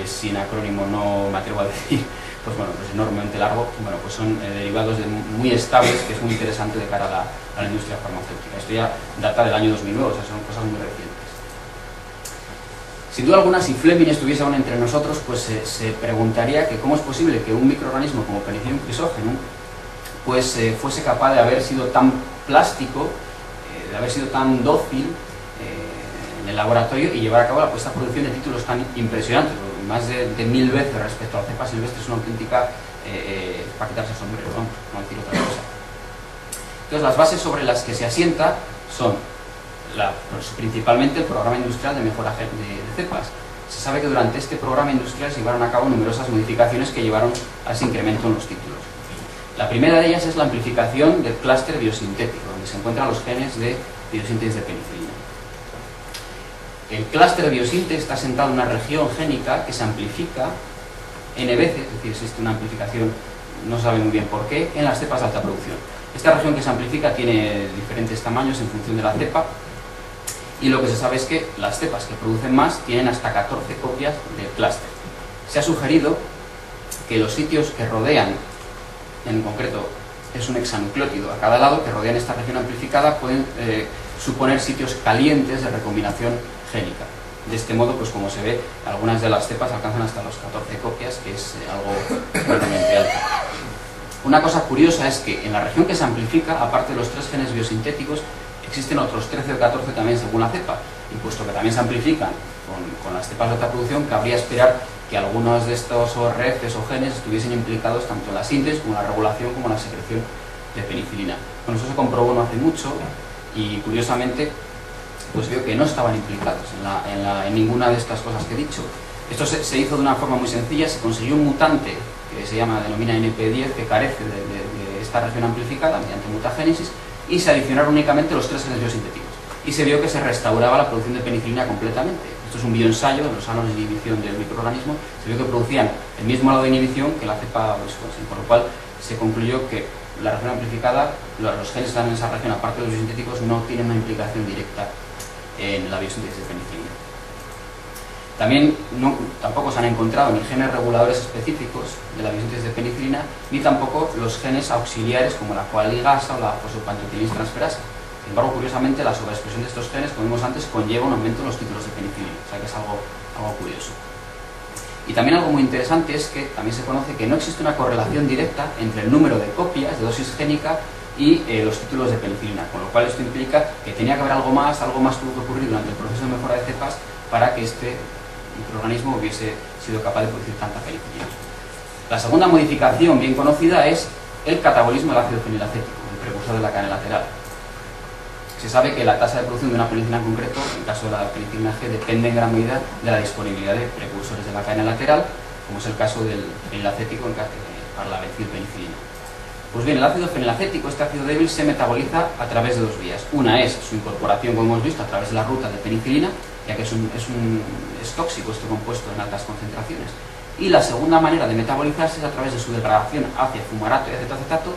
sin acrónimo no me atrevo a decir, pues bueno, pues enormemente largo, bueno, pues son derivados muy estables, que es muy interesante de cara a la industria farmacéutica. Esto ya data del año 2009, o sea, son cosas muy recientes. Sin duda alguna, si Fleming estuviese aún entre nosotros, pues se preguntaría que cómo es posible que un microorganismo como Penicillium chrysophyllum pues fuese capaz de haber sido tan plástico, de haber sido tan dócil en el laboratorio y llevar a cabo esta producción de títulos tan impresionantes, más de 1000 veces respecto a la cepa silvestre. Es una auténtica para quitarse el sombrero, vamos, no decir otra cosa. Entonces, las bases sobre las que se asienta son pues, principalmente el programa industrial de mejora de cepas. Se sabe que durante este programa industrial se llevaron a cabo numerosas modificaciones que llevaron a ese incremento en los títulos. La primera de ellas es la amplificación del clúster biosintético, donde se encuentran los genes de biosíntesis de penicilina. El clúster de biosíntesis está sentado en una región génica que se amplifica n veces, es decir, existe una amplificación, no se sabe muy bien por qué, en las cepas de alta producción. Esta región que se amplifica tiene diferentes tamaños en función de la cepa, y lo que se sabe es que las cepas que producen más tienen hasta 14 copias del clúster. Se ha sugerido que los sitios que rodean, en concreto es un hexanucleótido a cada lado, que rodean esta región amplificada, pueden suponer sitios calientes de recombinación génica. De este modo, pues como se ve, algunas de las cepas alcanzan hasta los 14 copias, que es algo realmente alto. Una cosa curiosa es que en la región que se amplifica, aparte de los 3 genes biosintéticos, existen otros 13 o 14 también según la cepa, y puesto que también se amplifican con las cepas de alta producción, cabría esperar que algunos de estos ORFs o genes estuviesen implicados tanto en la síntesis como en la regulación como en la secreción de penicilina. Bueno, eso se comprobó no hace mucho y curiosamente pues veo que no estaban implicados en ninguna de estas cosas que he dicho. Esto se hizo de una forma muy sencilla, se consiguió un mutante que se denomina NP10, que carece de esta región amplificada mediante mutagénesis, y se adicionaron únicamente los 3 genes biosintéticos. Y se vio que se restauraba la producción de penicilina completamente. Esto es un bioensayo en los ánodos de inhibición del microorganismo. Se vio que producían el mismo grado de inhibición que la cepa Wisconsin, por lo cual se concluyó que la región amplificada, los genes que están en esa región, aparte de los biosintéticos, no tienen una implicación directa en la biosíntesis de penicilina. También tampoco se han encontrado ni genes reguladores específicos de la biosíntesis de penicilina, ni tampoco los genes auxiliares como la coaligasa o la fosfopantotenilis transferasa. Sin embargo, curiosamente, la sobreexpresión de estos genes, como vimos antes, conlleva un aumento en los títulos de penicilina, o sea que es algo curioso. Y también algo muy interesante es que también se conoce que no existe una correlación directa entre el número de copias de dosis génica y los títulos de penicilina, con lo cual esto implica que tenía que haber algo más tuvo que ocurrir durante el proceso de mejora de cepas para que este microorganismo hubiese sido capaz de producir tanta penicilina. La segunda modificación bien conocida es el catabolismo del ácido fenilacético, el precursor de la cadena lateral. Se sabe que la tasa de producción de una penicilina en concreto, en el caso de la penicilina G, depende en gran medida de la disponibilidad de precursores de la cadena lateral, como es el caso del fenilacético para la metilpenicilina. Pues bien, el ácido fenilacético, este ácido débil, se metaboliza a través de 2 vías. Una es su incorporación, como hemos visto, a través de la ruta de penicilina, ya que es tóxico este compuesto en altas concentraciones. Y la segunda manera de metabolizarse es a través de su degradación hacia fumarato y acetoacetato,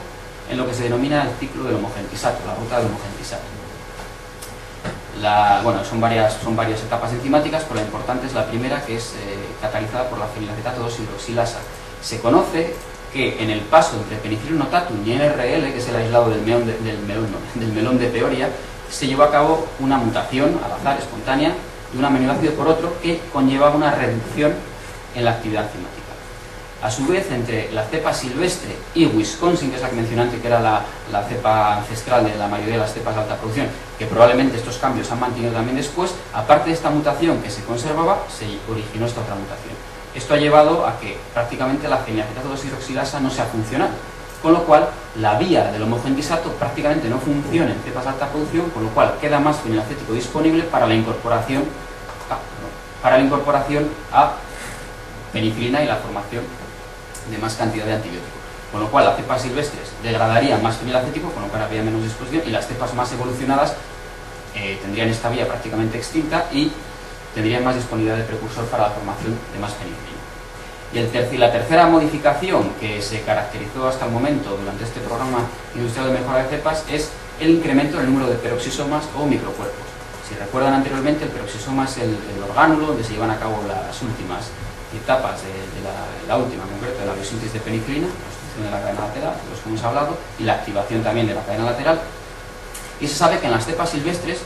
en lo que se denomina el ciclo del homogentisato, la ruta del homogentisato. Son varias etapas enzimáticas, pero la importante es la primera, que es catalizada por la fenilacetato 2-hidroxilasa. Se conoce que en el paso entre penicillium notatum y NRL, que es el aislado del melón de Peoria, se llevó a cabo una mutación al azar, espontánea, de un aminoácido por otro que conllevaba una reducción en la actividad enzimática. A su vez, entre la cepa silvestre y Wisconsin, que es la que mencioné antes, que era la cepa ancestral de la mayoría de las cepas de alta producción, que probablemente estos cambios se han mantenido también después, aparte de esta mutación que se conservaba, se originó esta otra mutación. Esto ha llevado a que prácticamente la fenilacetato deshidroxilasa no sea funcional, con lo cual la vía del homogentisato prácticamente no funciona en cepas de alta producción, con lo cual queda más fenilacético disponible para la incorporación a penicilina y la formación de más cantidad de antibióticos. Con lo cual las cepas silvestres degradarían más fenilacético, con lo cual habría menos disposición, y las cepas más evolucionadas tendrían esta vía prácticamente extinta y tendrían más disponibilidad de precursor para la formación de más penicilina. Y la tercera modificación que se caracterizó hasta el momento durante este programa industrial de mejora de cepas es el incremento del número de peroxisomas o microcuerpos. Si recuerdan anteriormente, el peroxisoma es el orgánulo donde se llevan a cabo las últimas etapas de la última en concreto de la biosíntesis de penicilina, la construcción de la cadena lateral, de los que hemos hablado, y la activación también de la cadena lateral. Y se sabe que en las cepas silvestres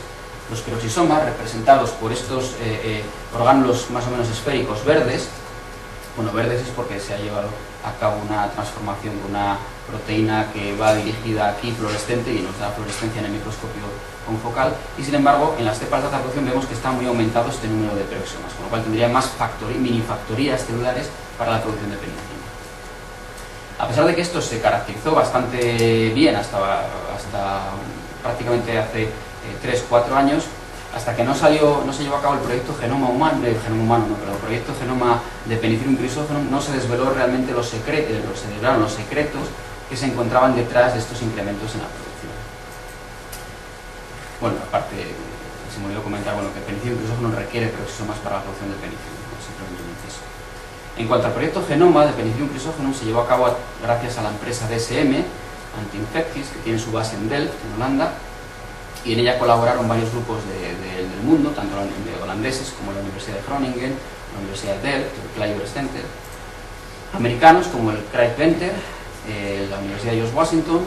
los peroxisomas, representados por estos orgánulos más o menos esféricos verdes, bueno, verdes es porque se ha llevado a cabo una transformación de una proteína que va dirigida aquí fluorescente y nos da fluorescencia en el microscopio confocal, y sin embargo en las cepas de alta producción vemos que está muy aumentado este número de peroxisomas, con lo cual tendría más minifactorías celulares para la producción de penicilina. A pesar de que esto se caracterizó bastante bien hasta prácticamente hace 3-4 años, hasta que no se llevó a cabo el proyecto Genoma Humano, pero el proyecto Genoma de Penicillium crisógenum, no se desveló realmente los secretos que se encontraban detrás de estos incrementos en la producción. Bueno, aparte, se me olvidó comentar que Penicillium crisógenum requiere peroxisomas para la producción de penicilina, simplemente un inciso. En cuanto al proyecto Genoma de Penicillium crisógenum, se llevó a cabo gracias a la empresa DSM, Anti-Infectis, que tiene su base en Delft, en Holanda, y en ella colaboraron varios grupos del mundo, tanto holandeses como la Universidad de Groningen, la Universidad de Delft, el Clyburn Center, americanos como el Craig Venter, la Universidad de George Washington,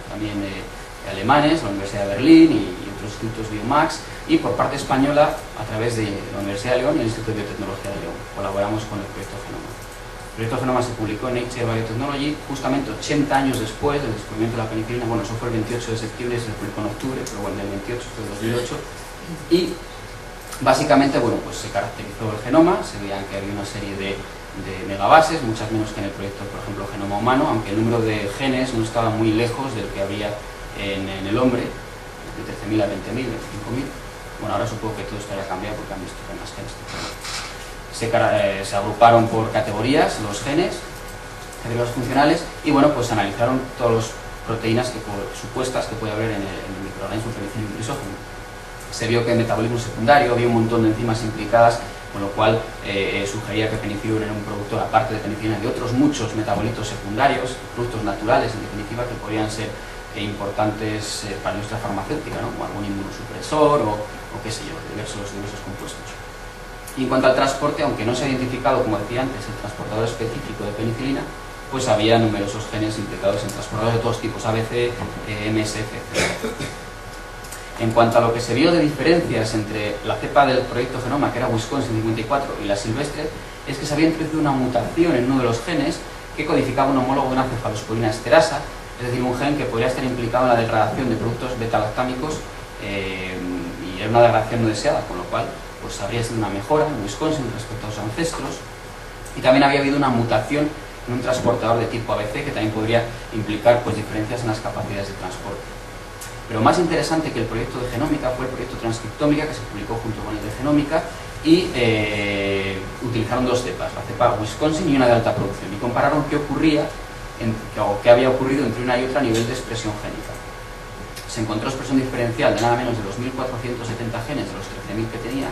también alemanes, la Universidad de Berlín y otros institutos Biomax, y por parte española a través de la Universidad de León y el Instituto de Biotecnología de León. Colaboramos con el proyecto Genoma. El proyecto Genoma se publicó en Nature Biotechnology justamente 80 años después del descubrimiento de la penicilina. Bueno, eso fue el 28 de septiembre, se publicó en octubre, pero bueno, el 28 fue el 2008. Y básicamente, pues se caracterizó el genoma, se veían que había una serie de megabases, muchas menos que en el proyecto, por ejemplo, Genoma Humano, aunque el número de genes no estaba muy lejos del que había en el hombre, de 13.000 a 20.000, 25.000. Bueno, ahora supongo que todo esto haya cambiado porque han visto que hay más genes. Se agruparon por categorías los genes, categorías funcionales, y pues analizaron todas las proteínas supuestas que puede haber en el microorganismo Penicillium crisógenum. Se vio que en metabolismo secundario había un montón de enzimas implicadas, con lo cual sugería que penicillium era un productor, aparte de penicilina, de otros muchos metabolitos secundarios, productos naturales en definitiva, que podrían ser importantes para nuestra farmacéutica, ¿no? Como algún inmunosupresor o qué sé yo, diversos compuestos. Y en cuanto al transporte, aunque no se ha identificado, como decía antes, el transportador específico de penicilina, pues había numerosos genes implicados en transportadores de todos tipos, ABC, MSF, etc. En cuanto a lo que se vio de diferencias entre la cepa del proyecto Genoma, que era Wisconsin 54, y la silvestre, es que se había introducido una mutación en uno de los genes que codificaba un homólogo de una cefalosporina esterasa, es decir, un gen que podría estar implicado en la degradación de productos beta-lactámicos y era una degradación no deseada, con lo cual pues habría sido una mejora en Wisconsin respecto a los ancestros, y también había habido una mutación en un transportador de tipo ABC que también podría implicar diferencias en las capacidades de transporte. Pero más interesante que el proyecto de genómica fue el proyecto transcriptómica, que se publicó junto con el de genómica, y utilizaron dos cepas, la cepa Wisconsin y una de alta producción, y compararon qué ocurría qué había ocurrido entre una y otra a nivel de expresión génica. Se encontró expresión diferencial de nada menos de los 1.470 genes de los 13.000 que tenía,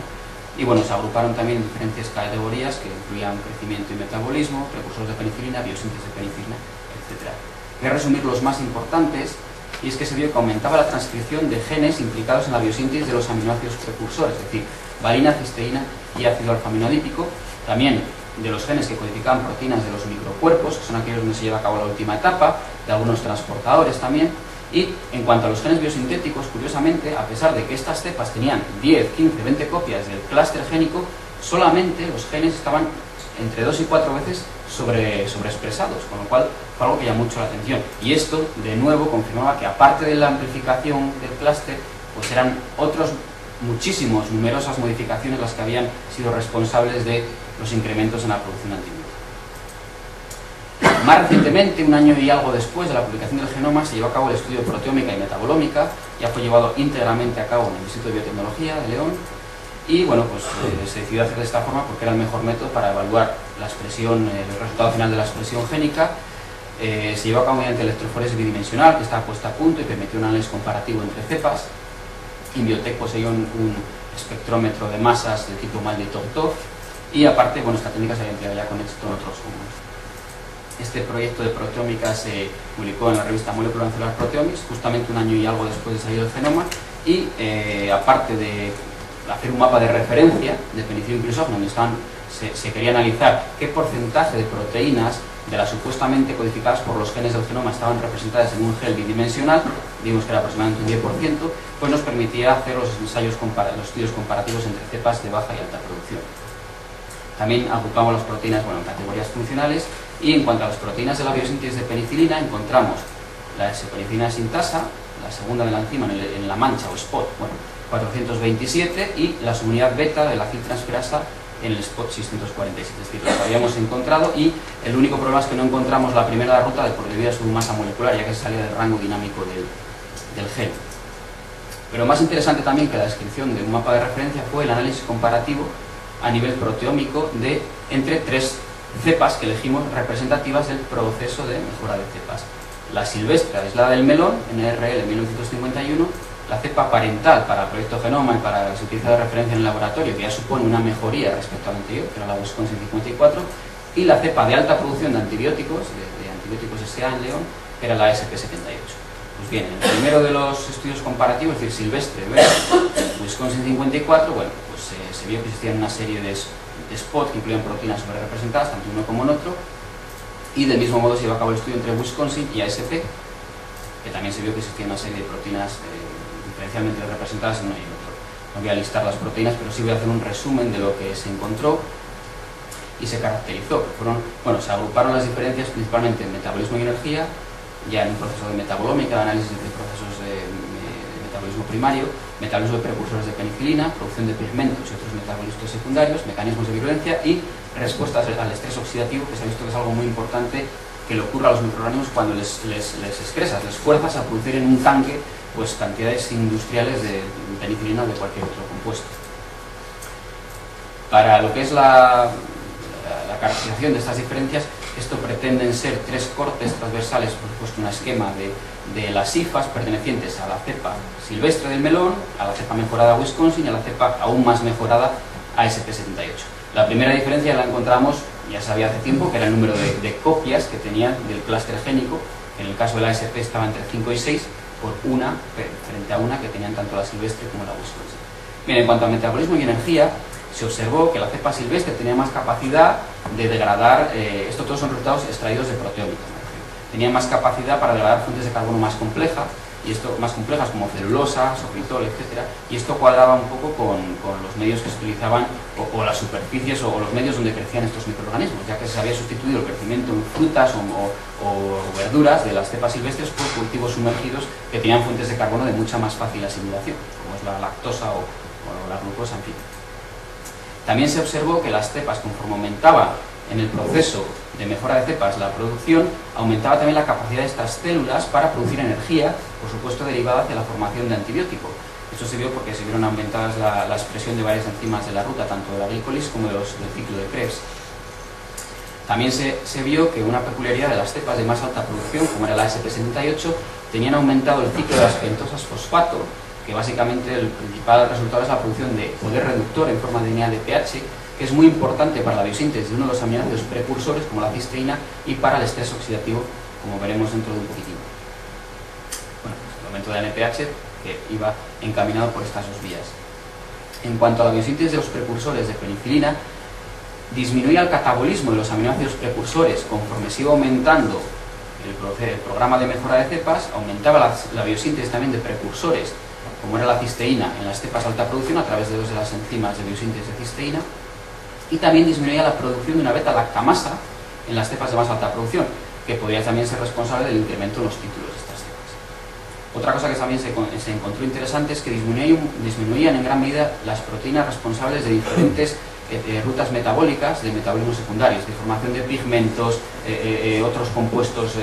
y se agruparon también en diferentes categorías que incluían crecimiento y metabolismo, precursores de penicilina, biosíntesis de penicilina, etc. Voy a resumir los más importantes, y es que se vio que aumentaba la transcripción de genes implicados en la biosíntesis de los aminoácidos precursores, es decir, valina, cisteína y ácido alfa-aminolípico, también de los genes que codificaban proteínas de los microcuerpos, que son aquellos donde se lleva a cabo la última etapa, de algunos transportadores también. Y en cuanto a los genes biosintéticos, curiosamente, a pesar de que estas cepas tenían 10, 15, 20 copias del clúster génico, solamente los genes estaban entre 2 y 4 veces sobreexpresados, con lo cual fue algo que llamó mucho la atención. Y esto, de nuevo, confirmaba que aparte de la amplificación del clúster, pues eran otros numerosas modificaciones las que habían sido responsables de los incrementos en la producción de antibióticos. Más recientemente, un año y algo después de la publicación del genoma, se llevó a cabo el estudio de proteómica y metabolómica, ya fue llevado íntegramente a cabo en el Instituto de Biotecnología de León, y bueno, pues se decidió hacer de esta forma porque era el mejor método para evaluar la expresión, el resultado final de la expresión génica. Se llevó a cabo mediante electroforesis bidimensional, que estaba puesta a punto y permitió un análisis comparativo entre cepas. Inbiotec poseía un espectrómetro de masas de tipo MALDI-TOF-TOF, y aparte, bueno, esta técnica se había empleado ya con éxito en otros humanos. Este proyecto de proteómica se publicó en la revista Molecular Cellular Proteomics, justamente un año y algo después de salir el genoma, y aparte de hacer un mapa de referencia de Penicillium crisógeno, donde se quería analizar qué porcentaje de proteínas de las supuestamente codificadas por los genes del genoma estaban representadas en un gel bidimensional, vimos que era aproximadamente un 10%, pues nos permitía hacer los estudios comparativos entre cepas de baja y alta producción. También agrupamos las proteínas en categorías funcionales, y en cuanto a las proteínas de la biosíntesis de penicilina, encontramos la S-penicilina sintasa, la segunda de la enzima en la mancha o spot, 427, y la subunidad beta de la aciltransferasa en el spot 647, es decir, las habíamos encontrado, y el único problema es que no encontramos la primera de la ruta debido a su masa molecular, ya que se salía del rango dinámico del gen. Pero más interesante también que la descripción de un mapa de referencia fue el análisis comparativo a nivel proteómico entre tres cepas que elegimos representativas del proceso de mejora de cepas. La silvestre aislada del melón, NRL 1951, la cepa parental para el proyecto Genoma y para que se utiliza de referencia en el laboratorio, que ya supone una mejoría respecto al anterior, que era la Wisconsin 54, y la cepa de alta producción de antibióticos, de antibióticos SA en León, que era la SP78. Pues bien, en el primero de los estudios comparativos, es decir, silvestre versus Wisconsin 54, bueno, pues se vio que existían una serie de spots que incluían proteínas sobrerepresentadas, tanto uno como en otro, y del mismo modo se llevó a cabo el estudio entre Wisconsin y ASP, que también se vio que existía una serie de proteínas diferencialmente representadas en uno y en otro. No voy a listar las proteínas, pero sí voy a hacer un resumen de lo que se encontró y se caracterizó. Se agruparon las diferencias principalmente en metabolismo y energía, ya en un proceso de metabolómica, de análisis de procesos de metabolismo primario, metabolismo de precursores de penicilina, producción de pigmentos y otros metabolitos secundarios, mecanismos de virulencia y respuestas al estrés oxidativo, que se ha visto que es algo muy importante que le ocurre a los microorganismos cuando les excresas, les fuerzas a producir en un tanque pues cantidades industriales de penicilina o de cualquier otro compuesto. Para lo que es la caracterización de estas diferencias, esto pretenden ser tres cortes transversales, por supuesto un esquema de las hifas pertenecientes a la cepa silvestre del melón, a la cepa mejorada Wisconsin y a la cepa aún más mejorada ASP78. La primera diferencia la encontramos, ya sabía hace tiempo, que era el número de copias que tenían del clúster génico. En el caso de la ASP estaba entre 5 y 6, por una frente a una que tenían tanto la silvestre como la Wisconsin. Bien, en cuanto a metabolismo y energía, se observó que la cepa silvestre tenía más capacidad de degradar, esto todos son resultados extraídos de proteómica, tenía más capacidad para degradar fuentes de carbono más complejas, y esto más complejas como celulosa, sorbitol, etc. Y esto cuadraba un poco con los medios que se utilizaban o las superficies o los medios donde crecían estos microorganismos, ya que se había sustituido el crecimiento en frutas o verduras de las cepas silvestres por cultivos sumergidos que tenían fuentes de carbono de mucha más fácil asimilación, como es la lactosa o la glucosa, en fin. También se observó que las cepas, conforme aumentaba en el proceso de mejora de cepas la producción, aumentaba también la capacidad de estas células para producir energía, por supuesto derivada hacia la formación de antibiótico. Esto se vio porque se vieron aumentadas la expresión de varias enzimas de la ruta, tanto de la glicólisis como del ciclo de Krebs. También se vio que una peculiaridad de las cepas de más alta producción, como era la SP78, tenían aumentado el ciclo de las pentosas fosfato, que básicamente el principal resultado es la producción de poder reductor en forma de DNA de pH, que es muy importante para la biosíntesis de uno de los aminoácidos precursores, como la cisteína, y para el estrés oxidativo, como veremos dentro de un poquitín. Bueno, pues el aumento de NPH que iba encaminado por estas dos vías. En cuanto a la biosíntesis de los precursores de penicilina, disminuía el catabolismo de los aminoácidos precursores conforme se iba aumentando el programa de mejora de cepas, aumentaba la biosíntesis también de precursores, como era la cisteína en las cepas de alta producción a través de dos de las enzimas de biosíntesis de cisteína, y también disminuía la producción de una beta-lactamasa en las cepas de más alta producción, que podría también ser responsable del incremento en los títulos de estas cepas. Otra cosa que también se encontró interesante es que disminuían en gran medida las proteínas responsables de diferentes rutas metabólicas de metabolismo secundarios, de formación de pigmentos, otros compuestos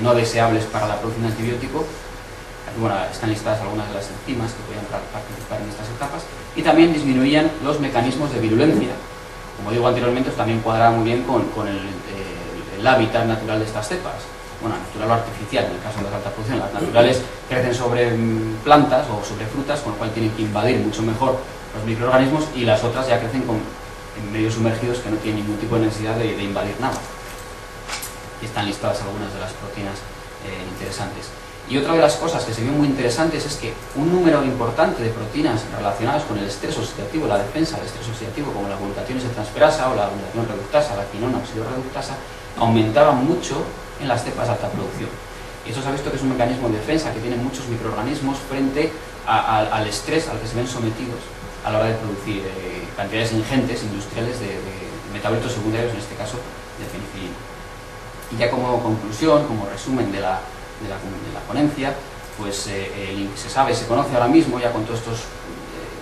no deseables para la producción de antibiótico. Bueno, están listadas algunas de las enzimas que podían participar en estas etapas, y también disminuían los mecanismos de virulencia. Como digo anteriormente, esto también cuadraba muy bien con el hábitat natural de estas cepas. Bueno, natural o artificial, en el caso de las altas producciones. Las naturales crecen sobre plantas o sobre frutas, con lo cual tienen que invadir mucho mejor los microorganismos, y las otras ya crecen en medios sumergidos que no tienen ningún tipo de necesidad de invadir nada. Y están listadas algunas de las proteínas interesantes. Y otra de las cosas que se vio muy interesantes es que un número importante de proteínas relacionadas con el estrés oxidativo, la defensa del estrés oxidativo, como la glutatiónise transferasa o la glutatión reductasa, la quinona oxidorreductasa, aumentaba mucho en las cepas de alta producción. Y eso se ha visto que es un mecanismo de defensa que tienen muchos microorganismos frente al estrés al que se ven sometidos a la hora de producir cantidades ingentes industriales de metabolitos secundarios, en este caso de penicilina. Y ya como conclusión, como resumen de la ponencia, pues se conoce ahora mismo, ya con todos estos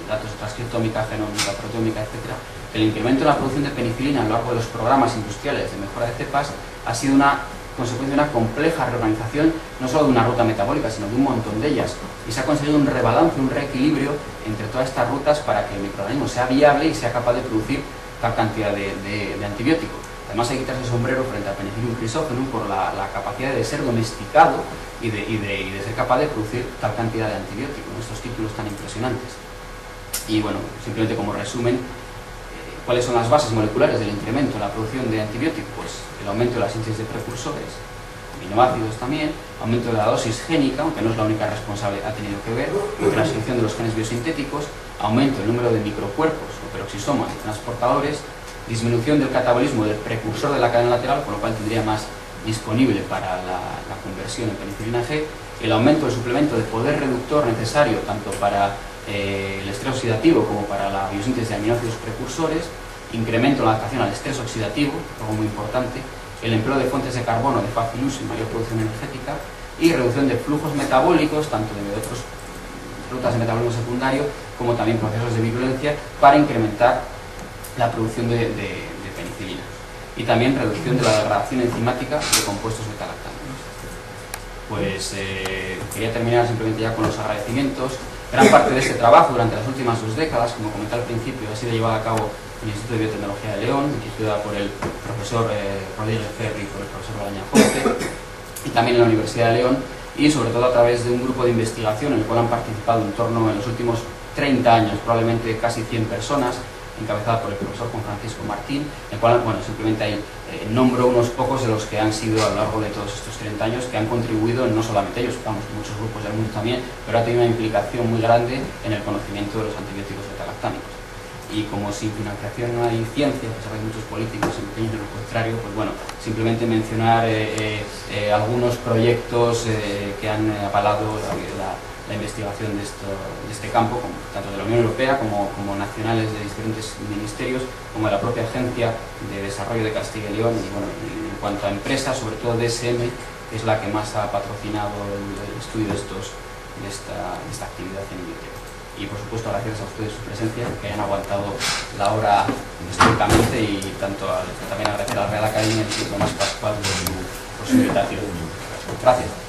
datos de transcriptómica, genómica, proteómica, etcétera, que el incremento en la producción de penicilina a lo largo de los programas industriales de mejora de cepas ha sido una consecuencia de una compleja reorganización, no solo de una ruta metabólica, sino de un montón de ellas, y se ha conseguido un rebalance, un reequilibrio entre todas estas rutas para que el microorganismo sea viable y sea capaz de producir tal cantidad de antibiótico. Además hay que quitarse el sombrero frente al Penicillium chrysogenum por la capacidad de ser domesticado y de ser capaz de producir tal cantidad de antibiótico, estos títulos tan impresionantes. Y bueno, simplemente como resumen, ¿cuáles son las bases moleculares del incremento en la producción de antibióticos? Pues el aumento de la síntesis de precursores, aminoácidos también, aumento de la dosis génica, aunque no es la única responsable, ha tenido que ver, transcripción de los genes biosintéticos, aumento del número de microcuerpos o peroxisomas y transportadores, disminución del catabolismo del precursor de la cadena lateral, con lo cual tendría más disponible para la conversión en penicilina G, el aumento del suplemento de poder reductor necesario tanto para el estrés oxidativo como para la biosíntesis de aminoácidos precursores, incremento en la adaptación al estrés oxidativo, algo muy importante, el empleo de fuentes de carbono de fácil uso y mayor producción energética, y reducción de flujos metabólicos, tanto de otras rutas de metabolismo secundario como también procesos de virulencia, para incrementar la producción de penicilina, y también reducción de la degradación enzimática de compuestos metalactámicos. Pues quería terminar simplemente ya con los agradecimientos. Gran parte de este trabajo durante las últimas 2 décadas, como comenté al principio, ha sido llevado a cabo en el Instituto de Biotecnología de León, dirigida por el profesor Rodríguez Ferri y por el profesor Balaña Forte, y también en la Universidad de León, y sobre todo a través de un grupo de investigación en el cual han participado en torno, en los últimos 30 años, probablemente casi 100 personas, encabezada por el profesor Juan Francisco Martín, el cual, bueno, simplemente ahí nombro unos pocos de los que han sido a lo largo de todos estos 30 años, que han contribuido, no solamente ellos, vamos, muchos grupos del mundo también, pero ha tenido una implicación muy grande en el conocimiento de los antibióticos metalactámicos. Y como sin financiación no hay ciencia, a pesar de que muchos políticos se empeñan en lo contrario, pues bueno, simplemente mencionar algunos proyectos que han avalado la investigación de este campo, tanto de la Unión Europea como nacionales de diferentes ministerios, como de la propia Agencia de Desarrollo de Castilla y León. Y bueno, en cuanto a empresas, sobre todo DSM, que es la que más ha patrocinado el estudio de esta actividad en biblioteca. Y por supuesto, gracias a ustedes su presencia, que hayan aguantado la hora históricamente, y también agradecer a la Real Academia y al Instituto Tomás Pascual por su invitación. Gracias.